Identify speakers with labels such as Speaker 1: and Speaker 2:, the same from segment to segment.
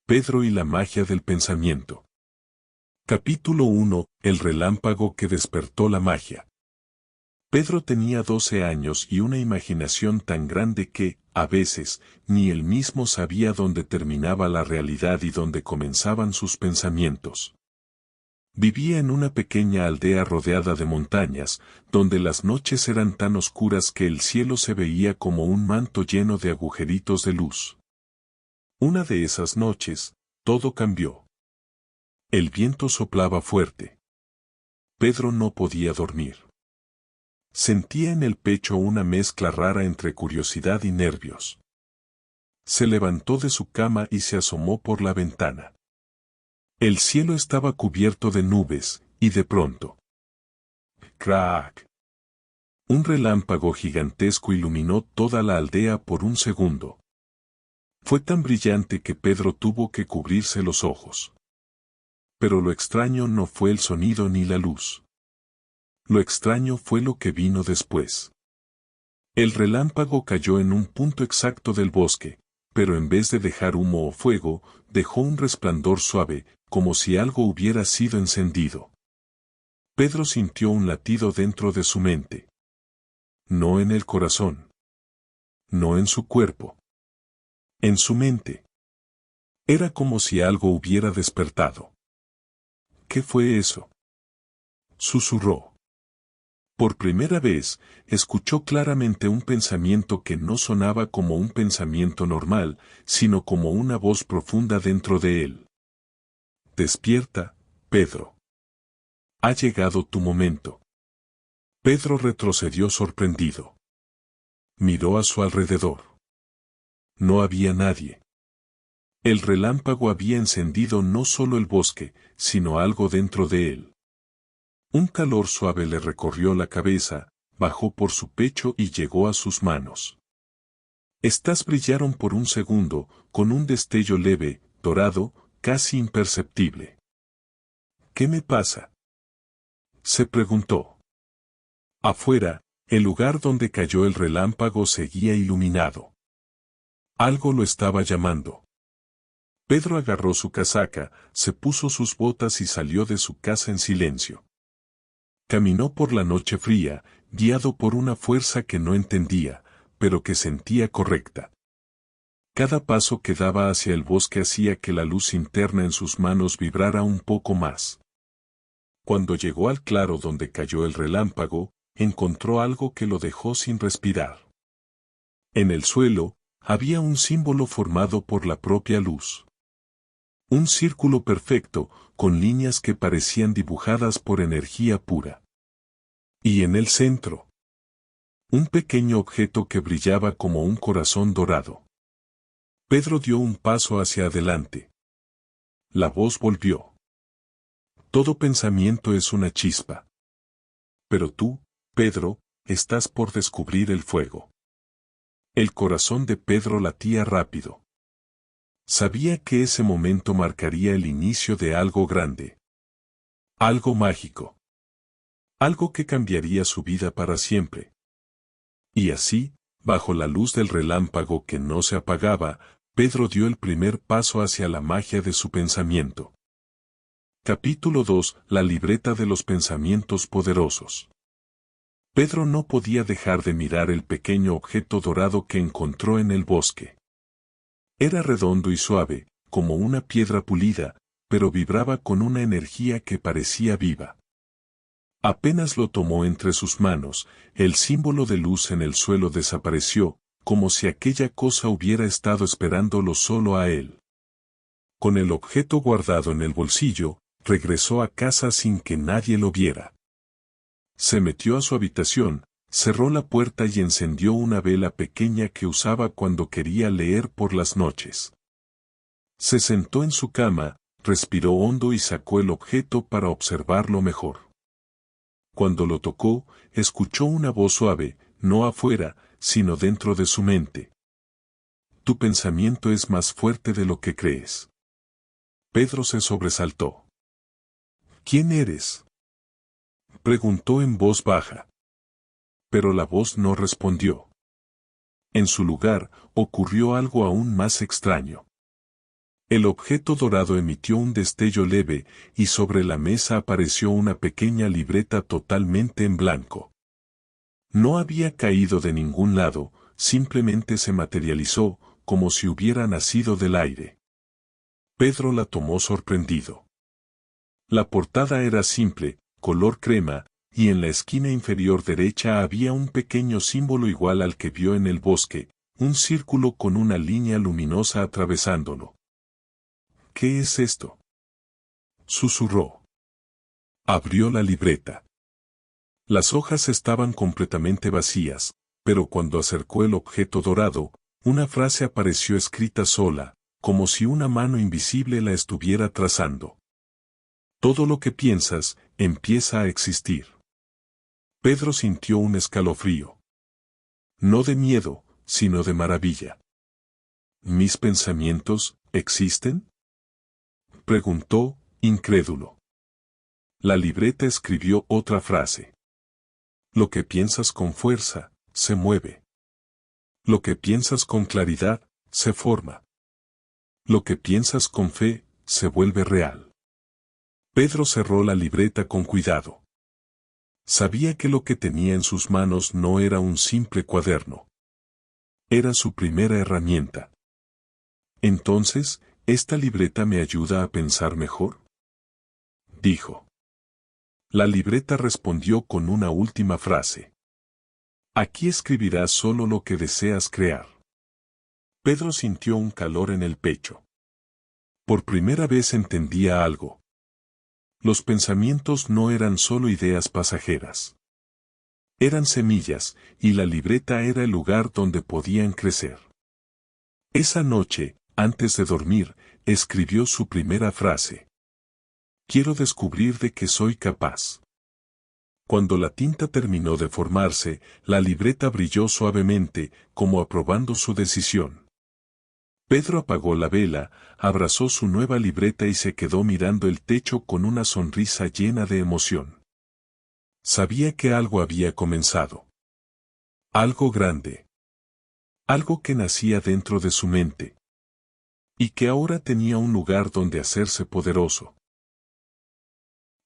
Speaker 1: Pedro y la magia del pensamiento. Capítulo 1. El relámpago que despertó la magia. Pedro tenía 12 años y una imaginación tan grande que, a veces, ni él mismo sabía dónde terminaba la realidad y dónde comenzaban sus pensamientos. Vivía en una pequeña aldea rodeada de montañas, donde las noches eran tan oscuras que el cielo se veía como un manto lleno de agujeritos de luz. Una de esas noches, todo cambió. El viento soplaba fuerte. Pedro no podía dormir. Sentía en el pecho una mezcla rara entre curiosidad y nervios. Se levantó de su cama y se asomó por la ventana. El cielo estaba cubierto de nubes, y de pronto. ¡Crack! Un relámpago gigantesco iluminó toda la aldea por un segundo. Fue tan brillante que Pedro tuvo que cubrirse los ojos. Pero lo extraño no fue el sonido ni la luz. Lo extraño fue lo que vino después. El relámpago cayó en un punto exacto del bosque, pero en vez de dejar humo o fuego, dejó un resplandor suave, como si algo hubiera sido encendido. Pedro sintió un latido dentro de su mente. No en el corazón. No en su cuerpo. En su mente. Era como si algo hubiera despertado. ¿Qué fue eso?, susurró. Por primera vez, escuchó claramente un pensamiento que no sonaba como un pensamiento normal, sino como una voz profunda dentro de él. Despierta, Pedro. Ha llegado tu momento. Pedro retrocedió sorprendido. Miró a su alrededor. No había nadie. El relámpago había encendido no solo el bosque, sino algo dentro de él. Un calor suave le recorrió la cabeza, bajó por su pecho y llegó a sus manos. Estas brillaron por un segundo, con un destello leve, dorado, casi imperceptible. ¿Qué me pasa?, se preguntó. Afuera, el lugar donde cayó el relámpago seguía iluminado. Algo lo estaba llamando. Pedro agarró su casaca, se puso sus botas y salió de su casa en silencio. Caminó por la noche fría, guiado por una fuerza que no entendía, pero que sentía correcta. Cada paso que daba hacia el bosque hacía que la luz interna en sus manos vibrara un poco más. Cuando llegó al claro donde cayó el relámpago, encontró algo que lo dejó sin respirar. En el suelo, había un símbolo formado por la propia luz. Un círculo perfecto, con líneas que parecían dibujadas por energía pura. Y en el centro, un pequeño objeto que brillaba como un corazón dorado. Pedro dio un paso hacia adelante. La voz volvió. Todo pensamiento es una chispa. Pero tú, Pedro, estás por descubrir el fuego. El corazón de Pedro latía rápido. Sabía que ese momento marcaría el inicio de algo grande. Algo mágico. Algo que cambiaría su vida para siempre. Y así, bajo la luz del relámpago que no se apagaba, Pedro dio el primer paso hacia la magia de su pensamiento. Capítulo 2. La libreta de los pensamientos poderosos. Pedro no podía dejar de mirar el pequeño objeto dorado que encontró en el bosque. Era redondo y suave, como una piedra pulida, pero vibraba con una energía que parecía viva. Apenas lo tomó entre sus manos, el símbolo de luz en el suelo desapareció, como si aquella cosa hubiera estado esperándolo solo a él. Con el objeto guardado en el bolsillo, regresó a casa sin que nadie lo viera. Se metió a su habitación, cerró la puerta y encendió una vela pequeña que usaba cuando quería leer por las noches. Se sentó en su cama, respiró hondo y sacó el objeto para observarlo mejor. Cuando lo tocó, escuchó una voz suave, no afuera, sino dentro de su mente. Tu pensamiento es más fuerte de lo que crees. Pedro se sobresaltó. ¿Quién eres?, preguntó en voz baja. Pero la voz no respondió. En su lugar, ocurrió algo aún más extraño. El objeto dorado emitió un destello leve, y sobre la mesa apareció una pequeña libreta totalmente en blanco. No había caído de ningún lado, simplemente se materializó, como si hubiera nacido del aire. Pedro la tomó sorprendido. La portada era simple, color crema, y en la esquina inferior derecha había un pequeño símbolo igual al que vio en el bosque, un círculo con una línea luminosa atravesándolo. ¿Qué es esto?, susurró. Abrió la libreta. Las hojas estaban completamente vacías, pero cuando acercó el objeto dorado, una frase apareció escrita sola, como si una mano invisible la estuviera trazando. Todo lo que piensas, empieza a existir. Pedro sintió un escalofrío. No de miedo, sino de maravilla. ¿Mis pensamientos existen?, preguntó, incrédulo. La libreta escribió otra frase. Lo que piensas con fuerza, se mueve. Lo que piensas con claridad, se forma. Lo que piensas con fe, se vuelve real. Pedro cerró la libreta con cuidado. Sabía que lo que tenía en sus manos no era un simple cuaderno. Era su primera herramienta. Entonces, ¿esta libreta me ayuda a pensar mejor?, dijo. La libreta respondió con una última frase. Aquí escribirás solo lo que deseas crear. Pedro sintió un calor en el pecho. Por primera vez entendía algo. Los pensamientos no eran solo ideas pasajeras. Eran semillas, y la libreta era el lugar donde podían crecer. Esa noche, antes de dormir, escribió su primera frase. Quiero descubrir de qué soy capaz. Cuando la tinta terminó de formarse, la libreta brilló suavemente, como aprobando su decisión. Pedro apagó la vela, abrazó su nueva libreta y se quedó mirando el techo con una sonrisa llena de emoción. Sabía que algo había comenzado. Algo grande. Algo que nacía dentro de su mente. Y que ahora tenía un lugar donde hacerse poderoso.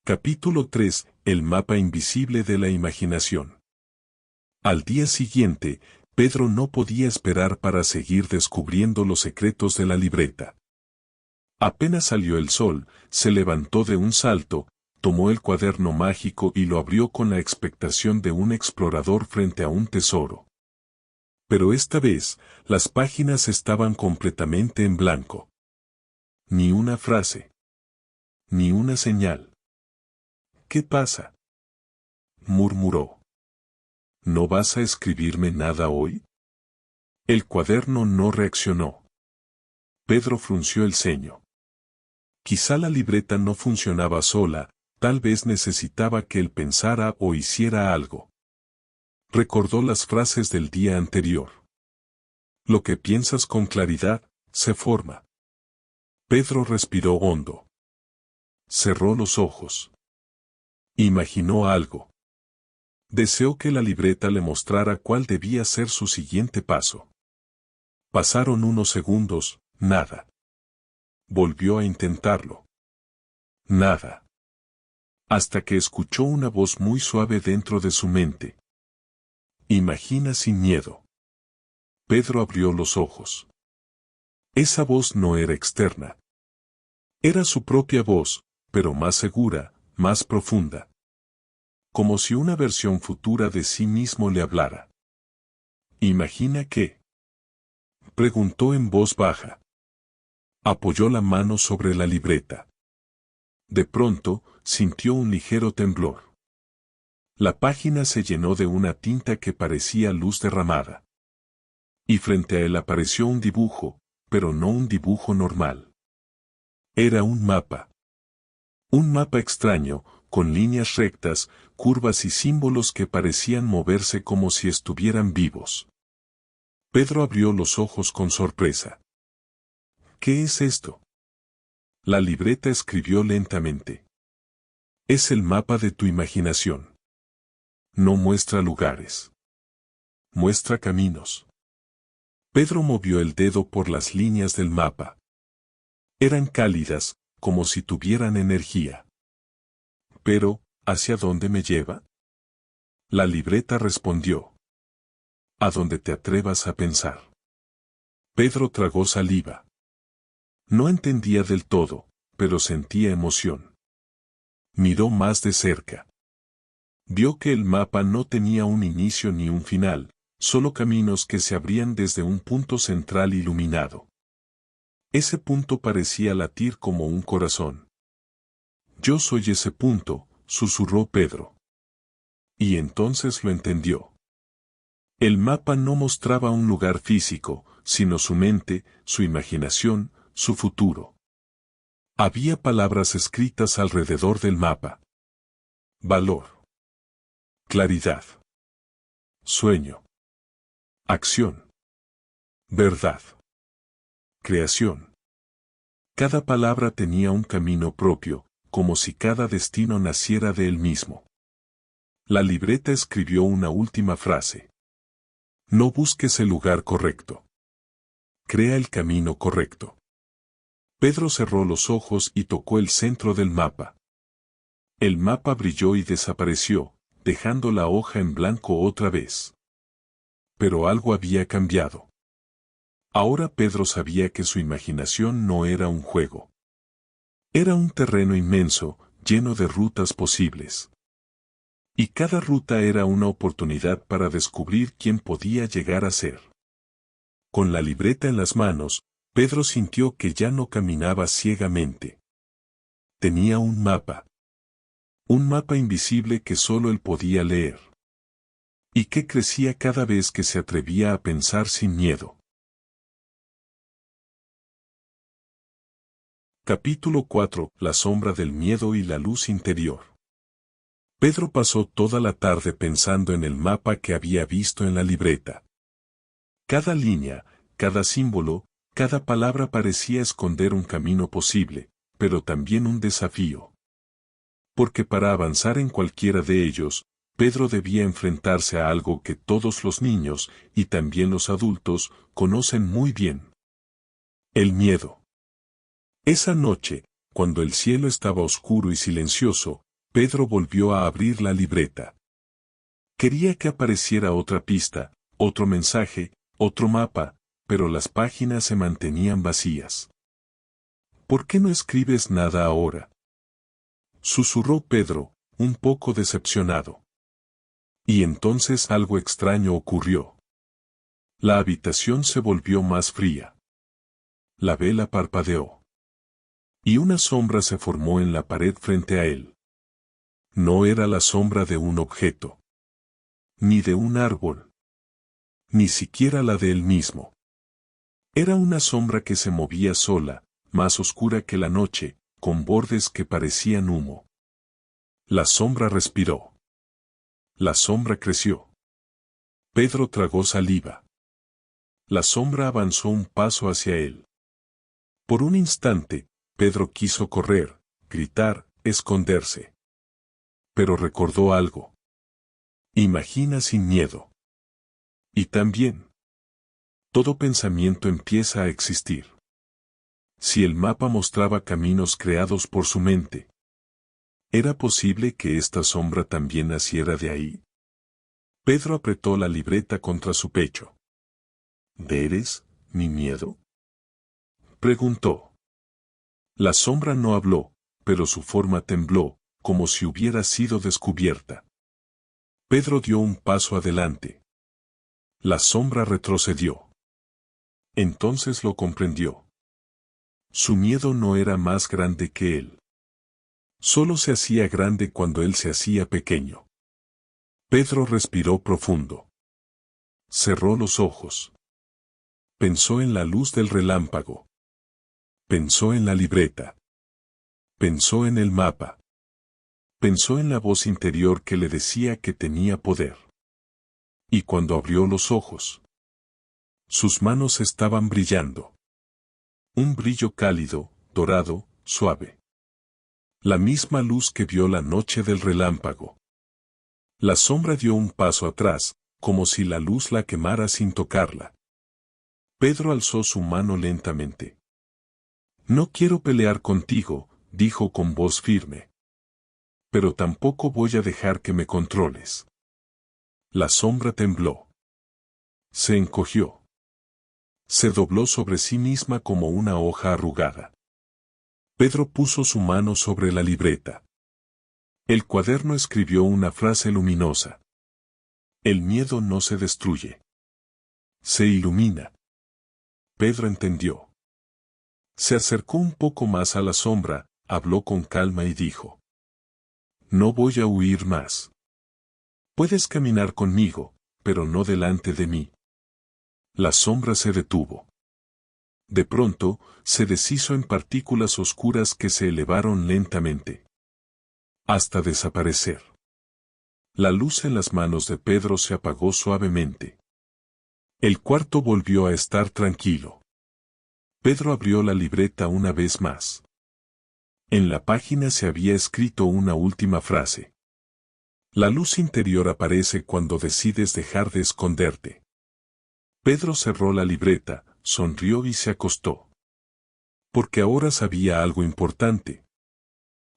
Speaker 1: Capítulo 3. El mapa invisible de la imaginación. Al día siguiente, Pedro no podía esperar para seguir descubriendo los secretos de la libreta. Apenas salió el sol, se levantó de un salto, tomó el cuaderno mágico y lo abrió con la expectación de un explorador frente a un tesoro. Pero esta vez, las páginas estaban completamente en blanco. Ni una frase. Ni una señal. ¿Qué pasa?, murmuró. ¿No vas a escribirme nada hoy? El cuaderno no reaccionó. Pedro frunció el ceño. Quizá la libreta no funcionaba sola, tal vez necesitaba que él pensara o hiciera algo. Recordó las frases del día anterior. Lo que piensas con claridad, se forma. Pedro respiró hondo. Cerró los ojos. Imaginó algo. Deseó que la libreta le mostrara cuál debía ser su siguiente paso. Pasaron unos segundos, nada. Volvió a intentarlo. Nada. Hasta que escuchó una voz muy suave dentro de su mente. Imagina sin miedo. Pedro abrió los ojos. Esa voz no era externa. Era su propia voz, pero más segura, más profunda. Como si una versión futura de sí mismo le hablara. ¿Imagina qué?, preguntó en voz baja. Apoyó la mano sobre la libreta. De pronto, sintió un ligero temblor. La página se llenó de una tinta que parecía luz derramada. Y frente a él apareció un dibujo, pero no un dibujo normal. Era un mapa. Un mapa extraño, con líneas rectas, curvas y símbolos que parecían moverse como si estuvieran vivos. Pedro abrió los ojos con sorpresa. ¿Qué es esto?, la libreta escribió lentamente. Es el mapa de tu imaginación. No muestra lugares. Muestra caminos. Pedro movió el dedo por las líneas del mapa. Eran cálidas, como si tuvieran energía. Pero, ¿hacia dónde me lleva? La libreta respondió. A donde te atrevas a pensar. Pedro tragó saliva. No entendía del todo, pero sentía emoción. Miró más de cerca. Vio que el mapa no tenía un inicio ni un final, solo caminos que se abrían desde un punto central iluminado. Ese punto parecía latir como un corazón. Yo soy ese punto, susurró Pedro. Y entonces lo entendió. El mapa no mostraba un lugar físico, sino su mente, su imaginación, su futuro. Había palabras escritas alrededor del mapa. Valor. Claridad. Sueño. Acción. Verdad. Creación. Cada palabra tenía un camino propio, como si cada destino naciera de él mismo. La libreta escribió una última frase. No busques el lugar correcto. Crea el camino correcto. Pedro cerró los ojos y tocó el centro del mapa. El mapa brilló y desapareció, dejando la hoja en blanco otra vez. Pero algo había cambiado. Ahora Pedro sabía que su imaginación no era un juego. Era un terreno inmenso, lleno de rutas posibles. Y cada ruta era una oportunidad para descubrir quién podía llegar a ser. Con la libreta en las manos, Pedro sintió que ya no caminaba ciegamente. Tenía un mapa. Un mapa invisible que solo él podía leer. Y que crecía cada vez que se atrevía a pensar sin miedo. Capítulo 4. La sombra del miedo y la luz interior. Pedro pasó toda la tarde pensando en el mapa que había visto en la libreta. Cada línea, cada símbolo, cada palabra parecía esconder un camino posible, pero también un desafío. Porque para avanzar en cualquiera de ellos, Pedro debía enfrentarse a algo que todos los niños, y también los adultos, conocen muy bien. El miedo. Esa noche, cuando el cielo estaba oscuro y silencioso, Pedro volvió a abrir la libreta. Quería que apareciera otra pista, otro mensaje, otro mapa, pero las páginas se mantenían vacías. ¿Por qué no escribes nada ahora? Susurró Pedro, un poco decepcionado. Y entonces algo extraño ocurrió. La habitación se volvió más fría. La vela parpadeó. Y una sombra se formó en la pared frente a él. No era la sombra de un objeto. Ni de un árbol. Ni siquiera la de él mismo. Era una sombra que se movía sola, más oscura que la noche, con bordes que parecían humo. La sombra respiró. La sombra creció. Pedro tragó saliva. La sombra avanzó un paso hacia él. Por un instante, Pedro quiso correr, gritar, esconderse. Pero recordó algo. Imagina sin miedo. Y también. Todo pensamiento empieza a existir. Si el mapa mostraba caminos creados por su mente, ¿era posible que esta sombra también naciera de ahí? Pedro apretó la libreta contra su pecho. ¿Veres, mi miedo? Preguntó. La sombra no habló, pero su forma tembló, como si hubiera sido descubierta. Pedro dio un paso adelante. La sombra retrocedió. Entonces lo comprendió. Su miedo no era más grande que él. Solo se hacía grande cuando él se hacía pequeño. Pedro respiró profundo. Cerró los ojos. Pensó en la luz del relámpago. Pensó en la libreta. Pensó en el mapa. Pensó en la voz interior que le decía que tenía poder. Y cuando abrió los ojos, sus manos estaban brillando. Un brillo cálido, dorado, suave. La misma luz que vio la noche del relámpago. La sombra dio un paso atrás, como si la luz la quemara sin tocarla. Pedro alzó su mano lentamente. No quiero pelear contigo, dijo con voz firme. Pero tampoco voy a dejar que me controles. La sombra tembló. Se encogió. Se dobló sobre sí misma como una hoja arrugada. Pedro puso su mano sobre la libreta. El cuaderno escribió una frase luminosa. El miedo no se destruye. Se ilumina. Pedro entendió. Se acercó un poco más a la sombra, habló con calma y dijo: No voy a huir más. Puedes caminar conmigo, pero no delante de mí. La sombra se detuvo. De pronto, se deshizo en partículas oscuras que se elevaron lentamente, hasta desaparecer. La luz en las manos de Pedro se apagó suavemente. El cuarto volvió a estar tranquilo. Pedro abrió la libreta una vez más. En la página se había escrito una última frase. La luz interior aparece cuando decides dejar de esconderte. Pedro cerró la libreta, sonrió y se acostó. Porque ahora sabía algo importante.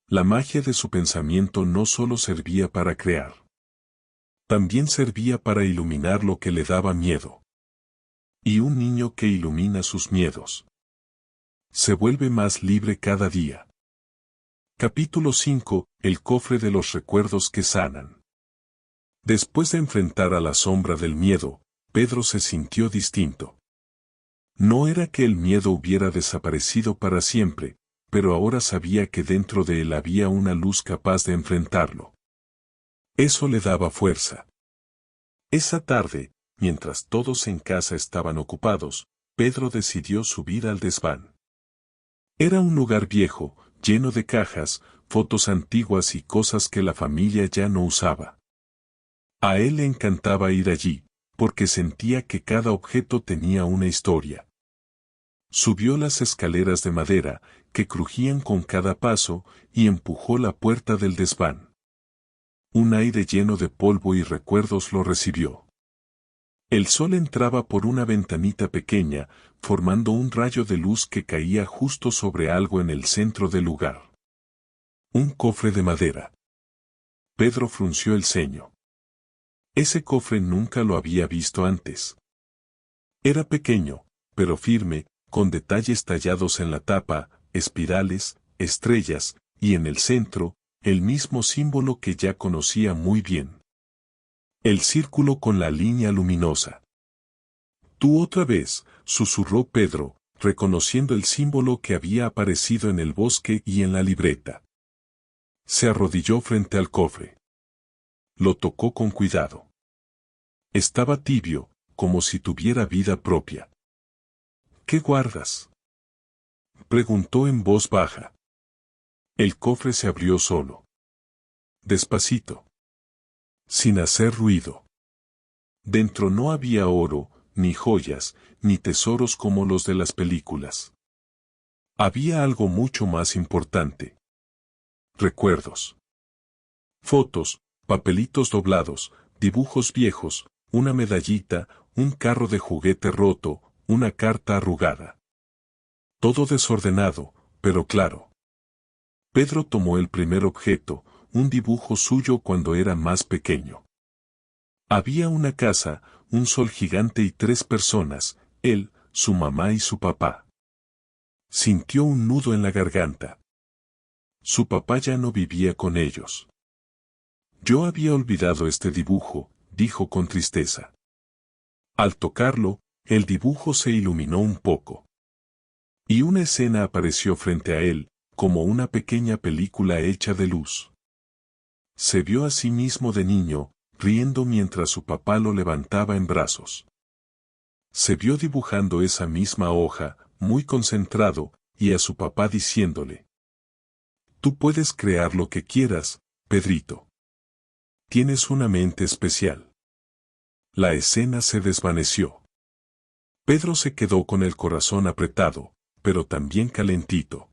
Speaker 1: La magia de su pensamiento no solo servía para crear. También servía para iluminar lo que le daba miedo. Y un niño que ilumina sus miedos se vuelve más libre cada día. Capítulo 5. El cofre de los recuerdos que sanan. Después de enfrentar a la sombra del miedo, Pedro se sintió distinto. No era que el miedo hubiera desaparecido para siempre, pero ahora sabía que dentro de él había una luz capaz de enfrentarlo. Eso le daba fuerza. Esa tarde, mientras todos en casa estaban ocupados, Pedro decidió subir al desván. Era un lugar viejo, lleno de cajas, fotos antiguas y cosas que la familia ya no usaba. A él le encantaba ir allí, porque sentía que cada objeto tenía una historia. Subió las escaleras de madera, que crujían con cada paso, y empujó la puerta del desván. Un aire lleno de polvo y recuerdos lo recibió. El sol entraba por una ventanita pequeña, formando un rayo de luz que caía justo sobre algo en el centro del lugar. Un cofre de madera. Pedro frunció el ceño. Ese cofre nunca lo había visto antes. Era pequeño, pero firme, con detalles tallados en la tapa, espirales, estrellas, y en el centro, el mismo símbolo que ya conocía muy bien. El círculo con la línea luminosa. Tú otra vez, susurró Pedro, reconociendo el símbolo que había aparecido en el bosque y en la libreta. Se arrodilló frente al cofre. Lo tocó con cuidado. Estaba tibio, como si tuviera vida propia. ¿Qué guardas?, preguntó en voz baja. El cofre se abrió solo. Despacito. Sin hacer ruido. Dentro no había oro, ni joyas, ni tesoros como los de las películas. Había algo mucho más importante. Recuerdos. Fotos, papelitos doblados, dibujos viejos, una medallita, un carro de juguete roto, una carta arrugada. Todo desordenado, pero claro. Pedro tomó el primer objeto, un dibujo suyo cuando era más pequeño. Había una casa, un sol gigante y 3 personas, él, su mamá y su papá. Sintió un nudo en la garganta. Su papá ya no vivía con ellos. Yo había olvidado este dibujo, dijo con tristeza. Al tocarlo, el dibujo se iluminó un poco. Y una escena apareció frente a él, como una pequeña película hecha de luz. Se vio a sí mismo de niño, riendo mientras su papá lo levantaba en brazos. Se vio dibujando esa misma hoja, muy concentrado, y a su papá diciéndole: Tú puedes crear lo que quieras, Pedrito. Tienes una mente especial. La escena se desvaneció. Pedro se quedó con el corazón apretado, pero también calentito.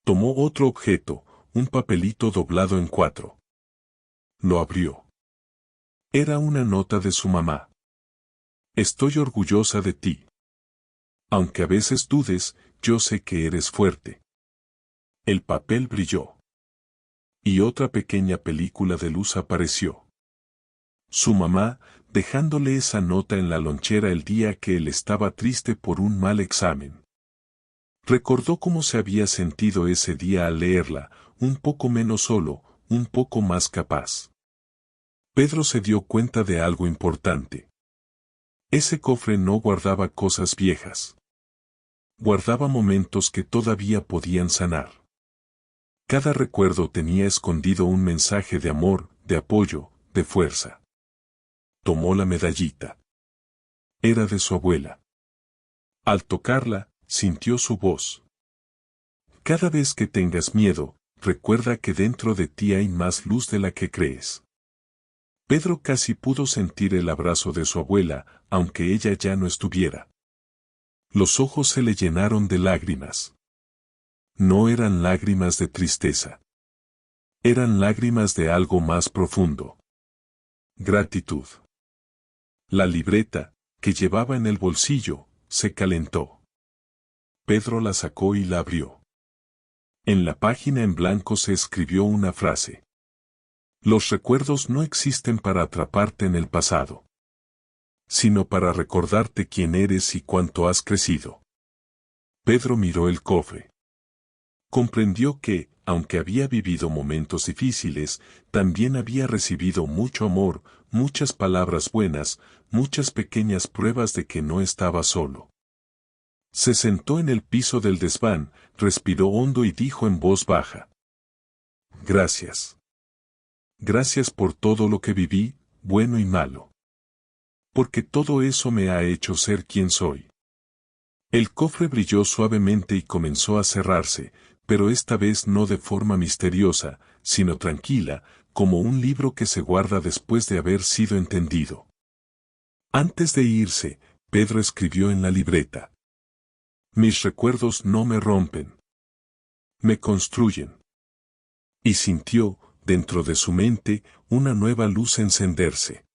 Speaker 1: Tomó otro objeto, un papelito doblado en 4. Lo abrió. Era una nota de su mamá. Estoy orgullosa de ti. Aunque a veces dudes, yo sé que eres fuerte. El papel brilló. Y otra pequeña película de luz apareció. Su mamá, dejándole esa nota en la lonchera el día que él estaba triste por un mal examen. Recordó cómo se había sentido ese día al leerla, un poco menos solo, un poco más capaz. Pedro se dio cuenta de algo importante. Ese cofre no guardaba cosas viejas. Guardaba momentos que todavía podían sanar. Cada recuerdo tenía escondido un mensaje de amor, de apoyo, de fuerza. Tomó la medallita. Era de su abuela. Al tocarla, sintió su voz. Cada vez que tengas miedo, recuerda que dentro de ti hay más luz de la que crees. Pedro casi pudo sentir el abrazo de su abuela, aunque ella ya no estuviera. Los ojos se le llenaron de lágrimas. No eran lágrimas de tristeza. Eran lágrimas de algo más profundo. Gratitud. La libreta, que llevaba en el bolsillo, se calentó. Pedro la sacó y la abrió. En la página en blanco se escribió una frase. Los recuerdos no existen para atraparte en el pasado, sino para recordarte quién eres y cuánto has crecido. Pedro miró el cofre. Comprendió que, aunque había vivido momentos difíciles, también había recibido mucho amor, muchas palabras buenas, muchas pequeñas pruebas de que no estaba solo. Se sentó en el piso del desván, respiró hondo y dijo en voz baja. Gracias. Gracias por todo lo que viví, bueno y malo. Porque todo eso me ha hecho ser quien soy. El cofre brilló suavemente y comenzó a cerrarse, pero esta vez no de forma misteriosa, sino tranquila, como un libro que se guarda después de haber sido entendido. Antes de irse, Pedro escribió en la libreta. Mis recuerdos no me rompen. Me construyen. Y sintió, dentro de su mente, una nueva luz encenderse.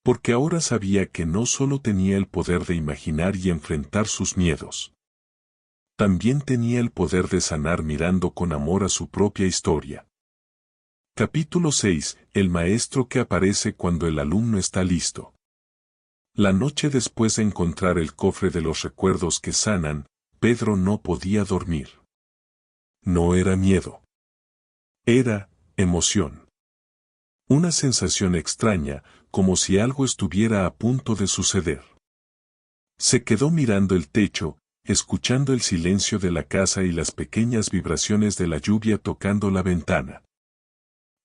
Speaker 1: Porque ahora sabía que no solo tenía el poder de imaginar y enfrentar sus miedos. También tenía el poder de sanar mirando con amor a su propia historia. Capítulo 6. El maestro que aparece cuando el alumno está listo. La noche después de encontrar el cofre de los recuerdos que sanan, Pedro no podía dormir. No era miedo. Era emoción. Una sensación extraña, como si algo estuviera a punto de suceder. Se quedó mirando el techo, escuchando el silencio de la casa y las pequeñas vibraciones de la lluvia tocando la ventana.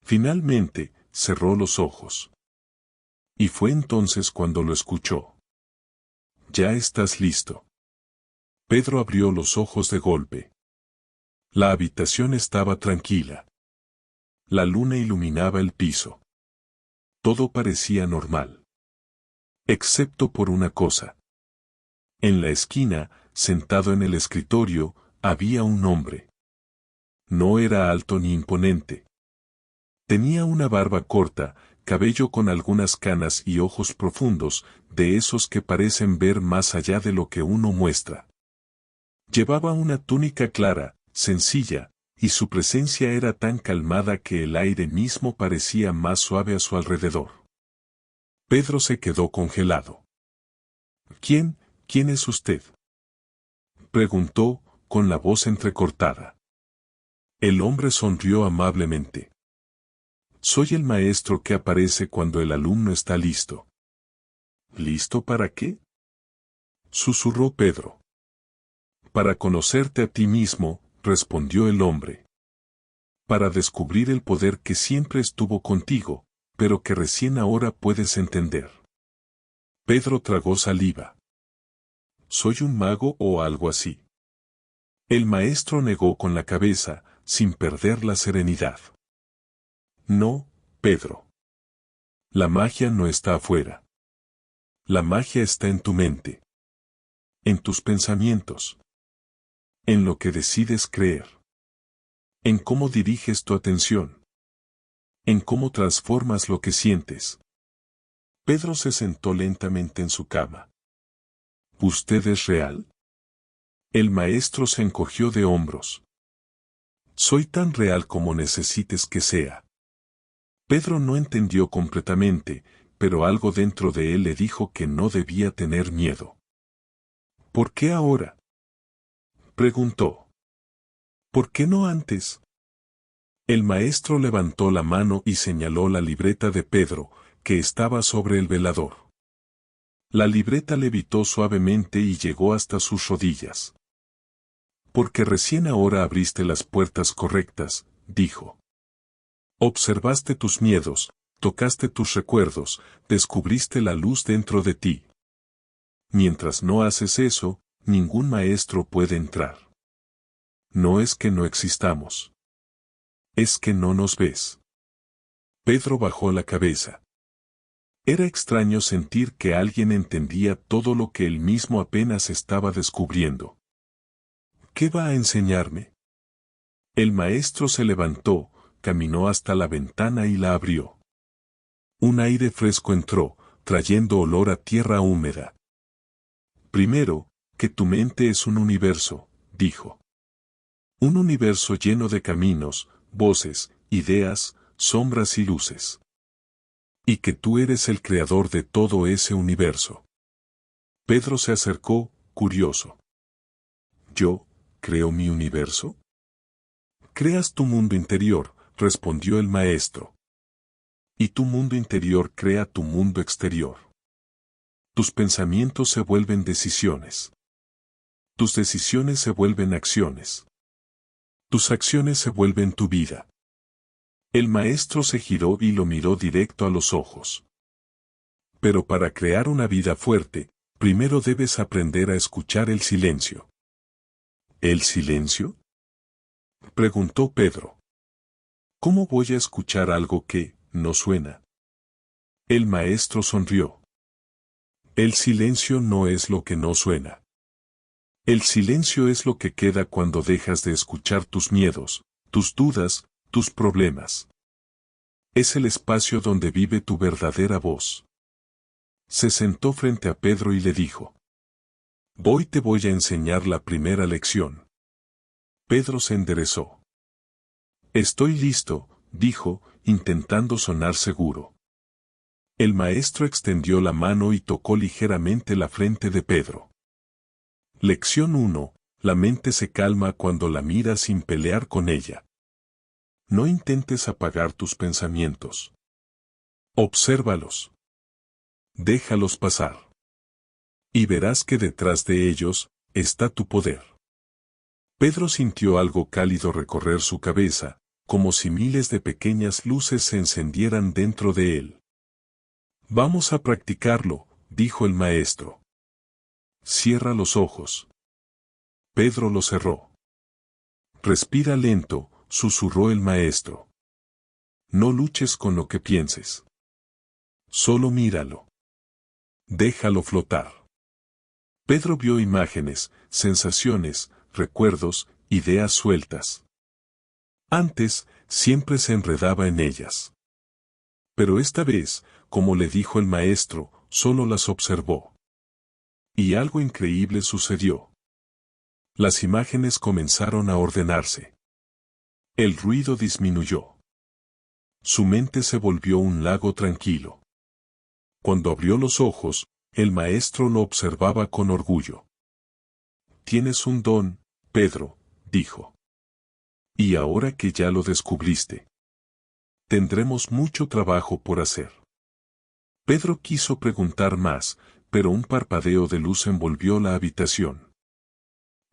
Speaker 1: Finalmente, cerró los ojos. Y fue entonces cuando lo escuchó. Ya estás listo. Pedro abrió los ojos de golpe. La habitación estaba tranquila. La luna iluminaba el piso. Todo parecía normal. Excepto por una cosa. En la esquina, sentado en el escritorio, había un hombre. No era alto ni imponente. Tenía una barba corta, cabello con algunas canas y ojos profundos, de esos que parecen ver más allá de lo que uno muestra. Llevaba una túnica clara, sencilla, y su presencia era tan calmada que el aire mismo parecía más suave a su alrededor. Pedro se quedó congelado. ¿Quién es usted?, preguntó, con la voz entrecortada. El hombre sonrió amablemente. Soy el maestro que aparece cuando el alumno está listo. ¿Listo para qué?, susurró Pedro. Para conocerte a ti mismo, respondió el hombre. Para descubrir el poder que siempre estuvo contigo, pero que recién ahora puedes entender. Pedro tragó saliva. ¿Soy un mago o algo así?, el maestro negó con la cabeza, sin perder la serenidad. No, Pedro. La magia no está afuera. La magia está en tu mente. En tus pensamientos. En lo que decides creer. En cómo diriges tu atención. En cómo transformas lo que sientes. Pedro se sentó lentamente en su cama. ¿Usted es real?, El maestro se encogió de hombros. Soy tan real como necesites que sea. Pedro no entendió completamente, pero algo dentro de él le dijo que no debía tener miedo. ¿Por qué ahora?, preguntó. ¿Por qué no antes? El maestro levantó la mano y señaló la libreta de Pedro, que estaba sobre el velador. La libreta levitó suavemente y llegó hasta sus rodillas. Porque recién ahora abriste las puertas correctas, dijo. Observaste tus miedos, tocaste tus recuerdos, descubriste la luz dentro de ti. Mientras no haces eso, ningún maestro puede entrar. No es que no existamos. Es que no nos ves. Pedro bajó la cabeza. Era extraño sentir que alguien entendía todo lo que él mismo apenas estaba descubriendo. ¿Qué va a enseñarme? El maestro se levantó, caminó hasta la ventana y la abrió. Un aire fresco entró, trayendo olor a tierra húmeda. Primero, que tu mente es un universo, dijo. Un universo lleno de caminos, voces, ideas, sombras y luces. Y que tú eres el creador de todo ese universo. Pedro se acercó, curioso. ¿Yo creo mi universo? Creas tu mundo interior, respondió el maestro. Y tu mundo interior crea tu mundo exterior. Tus pensamientos se vuelven decisiones. Tus decisiones se vuelven acciones. Tus acciones se vuelven tu vida. El maestro se giró y lo miró directo a los ojos. Pero para crear una vida fuerte, primero debes aprender a escuchar el silencio. ¿El silencio?, preguntó Pedro. ¿Cómo voy a escuchar algo que no suena? El maestro sonrió. El silencio no es lo que no suena. El silencio es lo que queda cuando dejas de escuchar tus miedos, tus dudas, tus problemas. Es el espacio donde vive tu verdadera voz. Se sentó frente a Pedro y le dijo. Hoy te voy a enseñar la primera lección. Pedro se enderezó. Estoy listo, dijo, intentando sonar seguro. El maestro extendió la mano y tocó ligeramente la frente de Pedro. Lección 1. La mente se calma cuando la miras sin pelear con ella. No intentes apagar tus pensamientos. Obsérvalos. Déjalos pasar. Y verás que detrás de ellos está tu poder. Pedro sintió algo cálido recorrer su cabeza, como si miles de pequeñas luces se encendieran dentro de él. Vamos a practicarlo, dijo el maestro. Cierra los ojos. Pedro los cerró. Respira lento, susurró el maestro. No luches con lo que pienses. Solo míralo. Déjalo flotar. Pedro vio imágenes, sensaciones, recuerdos, ideas sueltas. Antes, siempre se enredaba en ellas. Pero esta vez, como le dijo el maestro, solo las observó. Y algo increíble sucedió. Las imágenes comenzaron a ordenarse. El ruido disminuyó. Su mente se volvió un lago tranquilo. Cuando abrió los ojos, el maestro lo observaba con orgullo. Tienes un don, Pedro, dijo. Y ahora que ya lo descubriste, tendremos mucho trabajo por hacer. Pedro quiso preguntar más, pero un parpadeo de luz envolvió la habitación.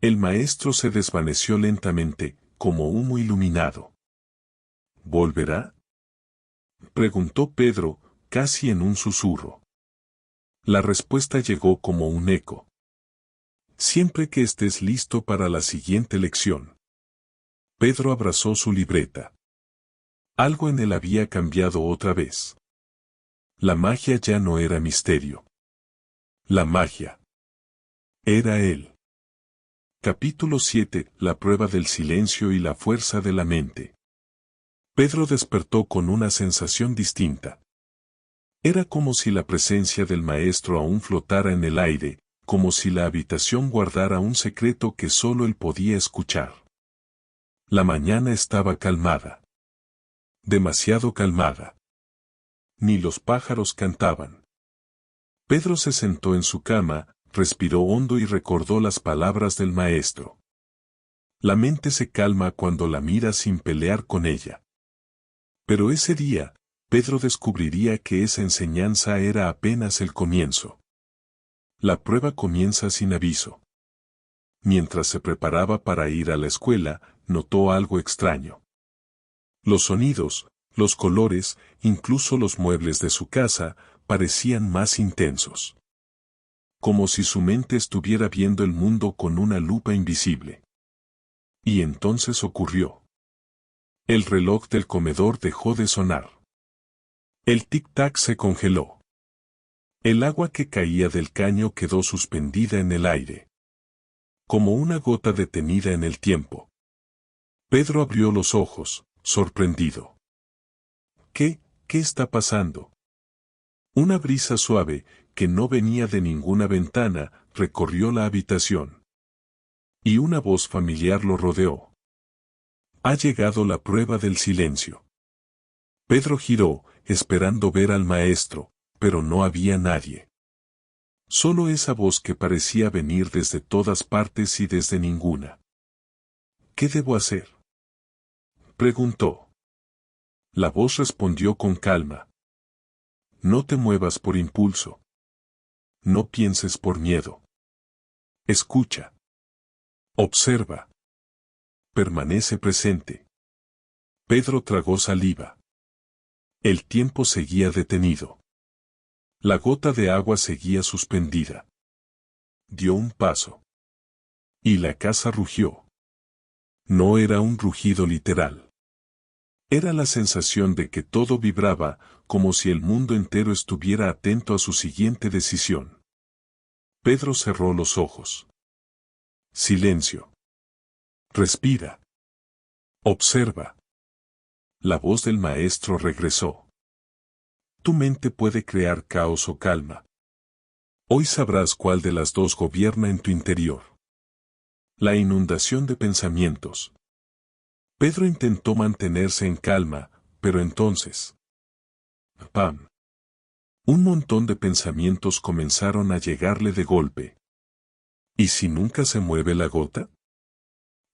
Speaker 1: El maestro se desvaneció lentamente, como humo iluminado. ¿Volverá?, preguntó Pedro, casi en un susurro. La respuesta llegó como un eco. Siempre que estés listo para la siguiente lección. Pedro abrazó su libreta. Algo en él había cambiado otra vez. La magia ya no era misterio. La magia era él. Capítulo 7. La prueba del silencio y la fuerza de la mente. Pedro despertó con una sensación distinta. Era como si la presencia del maestro aún flotara en el aire, como si la habitación guardara un secreto que solo él podía escuchar. La mañana estaba calmada. Demasiado calmada. Ni los pájaros cantaban. Pedro se sentó en su cama, respiró hondo y recordó las palabras del maestro. La mente se calma cuando la mira sin pelear con ella. Pero ese día, Pedro descubriría que esa enseñanza era apenas el comienzo. La prueba comienza sin aviso. Mientras se preparaba para ir a la escuela, notó algo extraño. Los sonidos, los colores, incluso los muebles de su casa, parecían más intensos. Como si su mente estuviera viendo el mundo con una lupa invisible. Y entonces ocurrió. El reloj del comedor dejó de sonar. El tic-tac se congeló. El agua que caía del caño quedó suspendida en el aire. Como una gota detenida en el tiempo. Pedro abrió los ojos, sorprendido. ¿Qué está pasando? Una brisa suave, que no venía de ninguna ventana, recorrió la habitación. Y una voz familiar lo rodeó. Ha llegado la prueba del silencio. Pedro giró, esperando ver al maestro, pero no había nadie. Solo esa voz que parecía venir desde todas partes y desde ninguna. ¿Qué debo hacer?, preguntó. La voz respondió con calma. No te muevas por impulso. No pienses por miedo. Escucha. Observa. Permanece presente. Pedro tragó saliva. El tiempo seguía detenido. La gota de agua seguía suspendida. Dio un paso. Y la casa rugió. No era un rugido literal. Era la sensación de que todo vibraba, como si el mundo entero estuviera atento a su siguiente decisión. Pedro cerró los ojos. Silencio. Respira. Observa. La voz del maestro regresó. Tu mente puede crear caos o calma. Hoy sabrás cuál de las dos gobierna en tu interior. La inundación de pensamientos. Pedro intentó mantenerse en calma, pero entonces... ¡pam! Un montón de pensamientos comenzaron a llegarle de golpe. ¿Y si nunca se mueve la gota?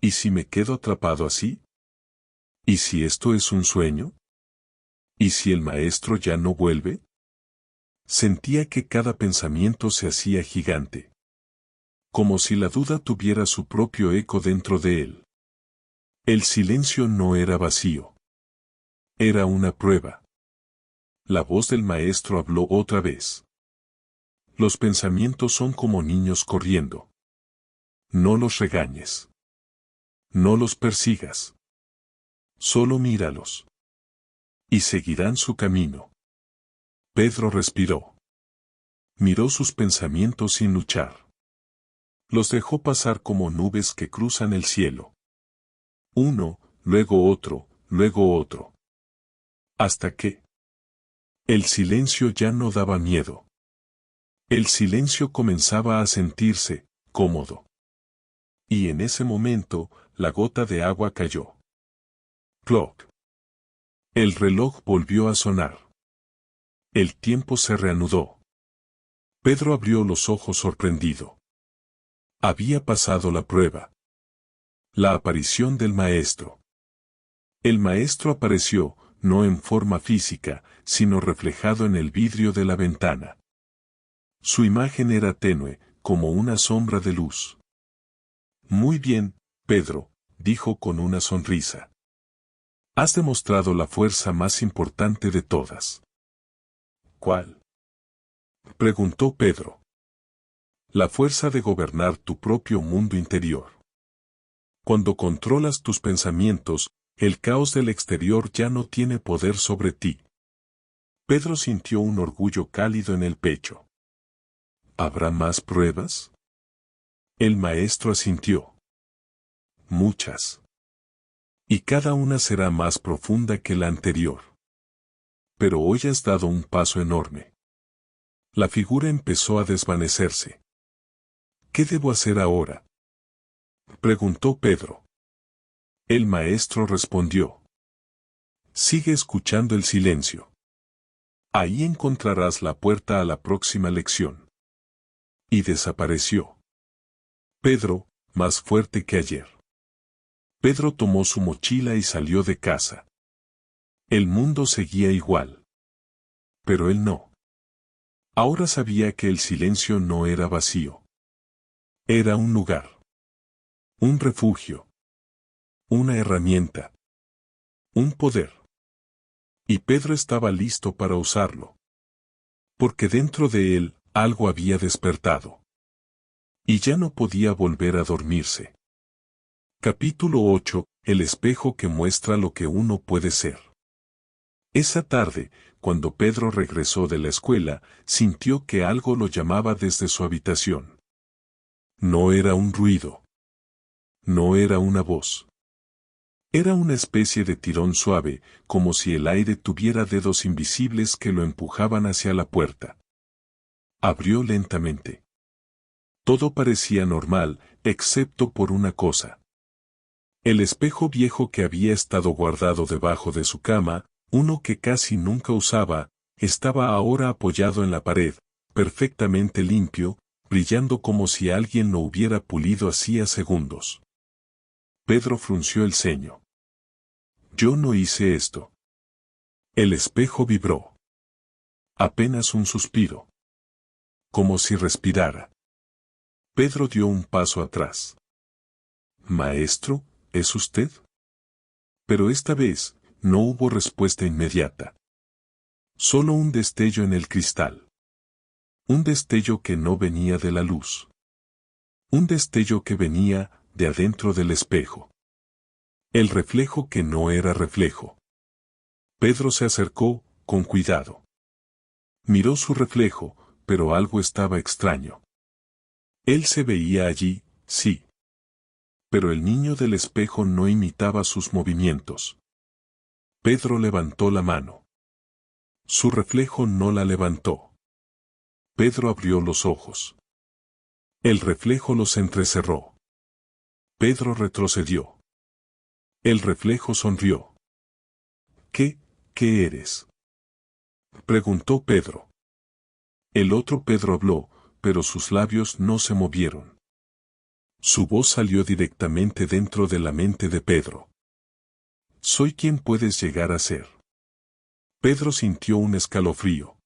Speaker 1: ¿Y si me quedo atrapado así? ¿Y si esto es un sueño? ¿Y si el maestro ya no vuelve? Sentía que cada pensamiento se hacía gigante. Como si la duda tuviera su propio eco dentro de él. El silencio no era vacío. Era una prueba. La voz del maestro habló otra vez. Los pensamientos son como niños corriendo. No los regañes. No los persigas. Solo míralos. Y seguirán su camino. Pedro respiró. Miró sus pensamientos sin luchar. Los dejó pasar como nubes que cruzan el cielo. Uno, luego otro, luego otro. Hasta que... el silencio ya no daba miedo. El silencio comenzaba a sentirse cómodo. Y en ese momento, la gota de agua cayó. Clock. El reloj volvió a sonar. El tiempo se reanudó. Pedro abrió los ojos sorprendido. Había pasado la prueba. La aparición del maestro. El maestro apareció, no en forma física, sino reflejado en el vidrio de la ventana. Su imagen era tenue, como una sombra de luz. Muy bien, Pedro, dijo con una sonrisa. Has demostrado la fuerza más importante de todas. ¿Cuál?, preguntó Pedro. La fuerza de gobernar tu propio mundo interior. Cuando controlas tus pensamientos, el caos del exterior ya no tiene poder sobre ti. Pedro sintió un orgullo cálido en el pecho. ¿Habrá más pruebas? El maestro asintió. Muchas. Y cada una será más profunda que la anterior. Pero hoy has dado un paso enorme. La figura empezó a desvanecerse. ¿Qué debo hacer ahora?, preguntó Pedro. El maestro respondió: sigue escuchando el silencio. Ahí encontrarás la puerta a la próxima lección. Y desapareció. Pedro, más fuerte que ayer. Pedro tomó su mochila y salió de casa. El mundo seguía igual. Pero él no. Ahora sabía que el silencio no era vacío. Era un lugar. Un refugio. Una herramienta. Un poder. Y Pedro estaba listo para usarlo. Porque dentro de él, algo había despertado. Y ya no podía volver a dormirse. Capítulo 8. El espejo que muestra lo que uno puede ser. Esa tarde, cuando Pedro regresó de la escuela, sintió que algo lo llamaba desde su habitación. No era un ruido. No era una voz. Era una especie de tirón suave, como si el aire tuviera dedos invisibles que lo empujaban hacia la puerta. Abrió lentamente. Todo parecía normal, excepto por una cosa. El espejo viejo que había estado guardado debajo de su cama, uno que casi nunca usaba, estaba ahora apoyado en la pared, perfectamente limpio, brillando como si alguien lo hubiera pulido hacía segundos. Pedro frunció el ceño. Yo no hice esto. El espejo vibró. Apenas un suspiro. Como si respirara. Pedro dio un paso atrás. Maestro, ¿es usted? Pero esta vez, no hubo respuesta inmediata. Solo un destello en el cristal. Un destello que no venía de la luz. Un destello que venía de adentro del espejo. El reflejo que no era reflejo. Pedro se acercó, con cuidado. Miró su reflejo, pero algo estaba extraño. Él se veía allí, sí. Pero el niño del espejo no imitaba sus movimientos. Pedro levantó la mano. Su reflejo no la levantó. Pedro abrió los ojos. El reflejo los entrecerró. Pedro retrocedió. El reflejo sonrió. ¿Qué eres?, preguntó Pedro. El otro Pedro habló, pero sus labios no se movieron. Su voz salió directamente dentro de la mente de Pedro. Soy quien puedes llegar a ser. Pedro sintió un escalofrío.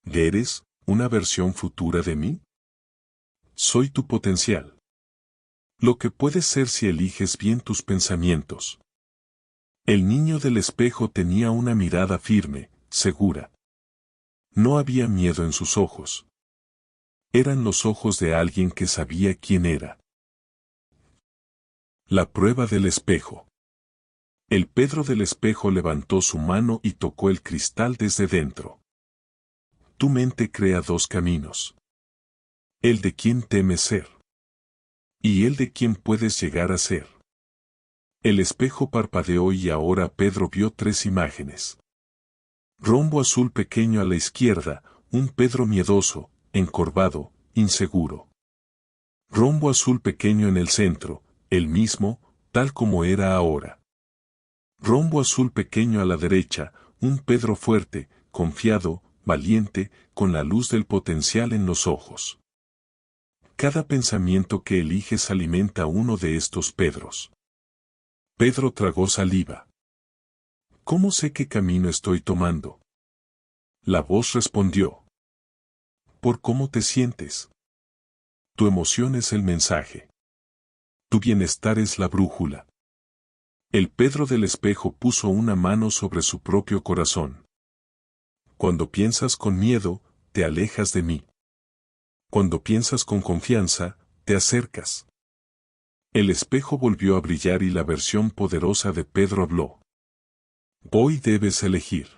Speaker 1: ¿Eres una versión futura de mí? Soy tu potencial. Lo que puedes ser si eliges bien tus pensamientos. El niño del espejo tenía una mirada firme, segura. No había miedo en sus ojos. Eran los ojos de alguien que sabía quién era. La prueba del espejo. El Pedro del espejo levantó su mano y tocó el cristal desde dentro. Tu mente crea dos caminos. El de quien temes ser. Y el de quien puedes llegar a ser. El espejo parpadeó y ahora Pedro vio tres imágenes. Rombo azul pequeño a la izquierda, un Pedro miedoso, encorvado, inseguro. Rombo azul pequeño en el centro, el mismo, tal como era ahora. Rombo azul pequeño a la derecha, un Pedro fuerte, confiado, valiente, con la luz del potencial en los ojos. Cada pensamiento que eliges alimenta uno de estos Pedros. Pedro tragó saliva. ¿Cómo sé qué camino estoy tomando? La voz respondió. Por cómo te sientes. Tu emoción es el mensaje. Tu bienestar es la brújula. El Pedro del espejo puso una mano sobre su propio corazón. Cuando piensas con miedo, te alejas de mí. Cuando piensas con confianza, te acercas. El espejo volvió a brillar y la versión poderosa de Pedro habló. Hoy debes elegir.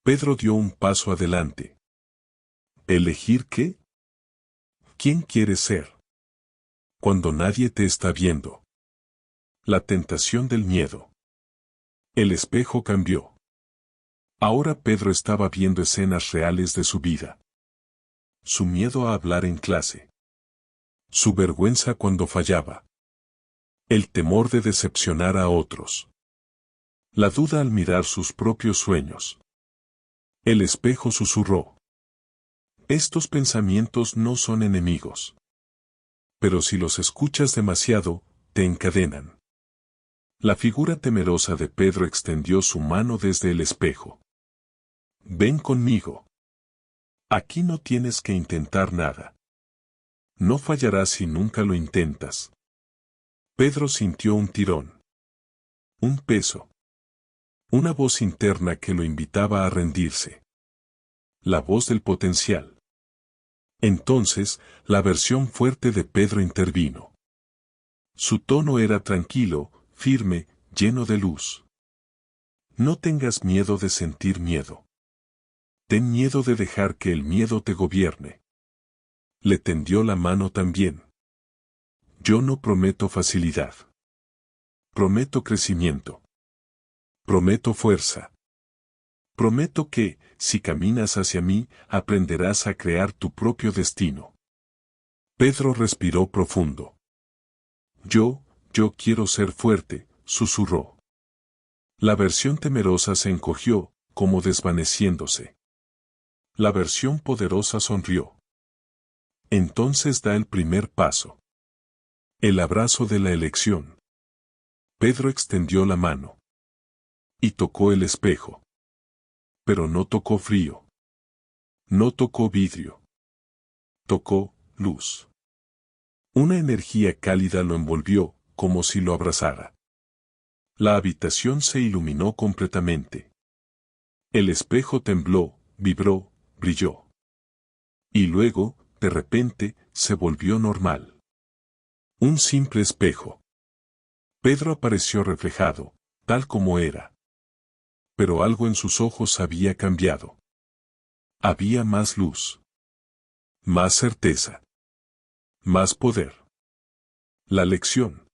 Speaker 1: Pedro dio un paso adelante. ¿Elegir qué? ¿Quién quieres ser? Cuando nadie te está viendo. La tentación del miedo. El espejo cambió. Ahora Pedro estaba viendo escenas reales de su vida. Su miedo a hablar en clase. Su vergüenza cuando fallaba. El temor de decepcionar a otros. La duda al mirar sus propios sueños. El espejo susurró. Estos pensamientos no son enemigos. Pero si los escuchas demasiado, te encadenan. La figura temerosa de Pedro extendió su mano desde el espejo. Ven conmigo. Aquí no tienes que intentar nada. No fallarás si nunca lo intentas. Pedro sintió un tirón. Un peso. Una voz interna que lo invitaba a rendirse. La voz del potencial. Entonces, la versión fuerte de Pedro intervino. Su tono era tranquilo, firme, lleno de luz. No tengas miedo de sentir miedo. Ten miedo de dejar que el miedo te gobierne. Le tendió la mano también. Yo no prometo facilidad. Prometo crecimiento. Prometo fuerza. Prometo que, si caminas hacia mí, aprenderás a crear tu propio destino. Pedro respiró profundo. Yo quiero ser fuerte, susurró. La versión temerosa se encogió, como desvaneciéndose. La versión poderosa sonrió. Entonces da el primer paso. El abrazo de la elección. Pedro extendió la mano. Y tocó el espejo. Pero no tocó frío. No tocó vidrio. Tocó luz. Una energía cálida lo envolvió, como si lo abrazara. La habitación se iluminó completamente. El espejo tembló, vibró, brilló. Y luego, de repente, se volvió normal. Un simple espejo. Pedro apareció reflejado, tal como era. Pero algo en sus ojos había cambiado. Había más luz. Más certeza. Más poder. La lección.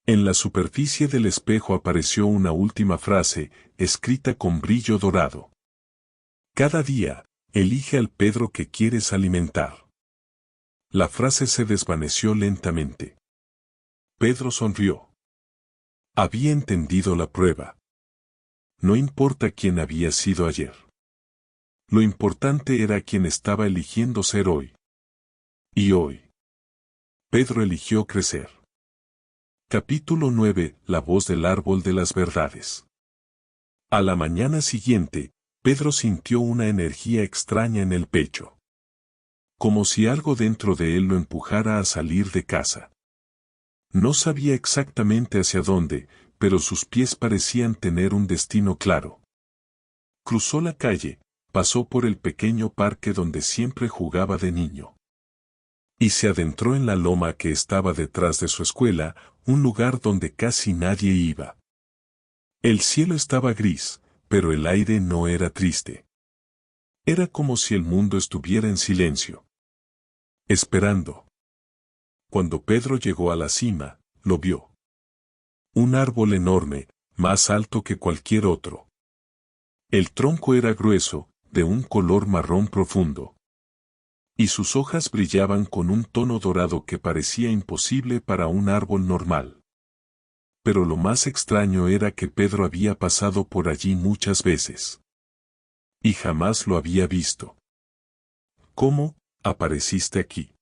Speaker 1: En la superficie del espejo apareció una última frase, escrita con brillo dorado. Cada día, elige al Pedro que quieres alimentar. La frase se desvaneció lentamente. Pedro sonrió. Había entendido la prueba. No importa quién había sido ayer. Lo importante era quién estaba eligiendo ser hoy. Y hoy. Pedro eligió crecer. Capítulo 9. La voz del árbol de las verdades. A la mañana siguiente, Pedro sintió una energía extraña en el pecho. Como si algo dentro de él lo empujara a salir de casa. No sabía exactamente hacia dónde, pero sus pies parecían tener un destino claro. Cruzó la calle, pasó por el pequeño parque donde siempre jugaba de niño. Y se adentró en la loma que estaba detrás de su escuela, un lugar donde casi nadie iba. El cielo estaba gris, pero el aire no era triste. Era como si el mundo estuviera en silencio. Esperando. Cuando Pedro llegó a la cima, lo vio. Un árbol enorme, más alto que cualquier otro. El tronco era grueso, de un color marrón profundo. Y sus hojas brillaban con un tono dorado que parecía imposible para un árbol normal. Pero lo más extraño era que Pedro había pasado por allí muchas veces. Y jamás lo había visto. ¿Cómo apareciste aquí?,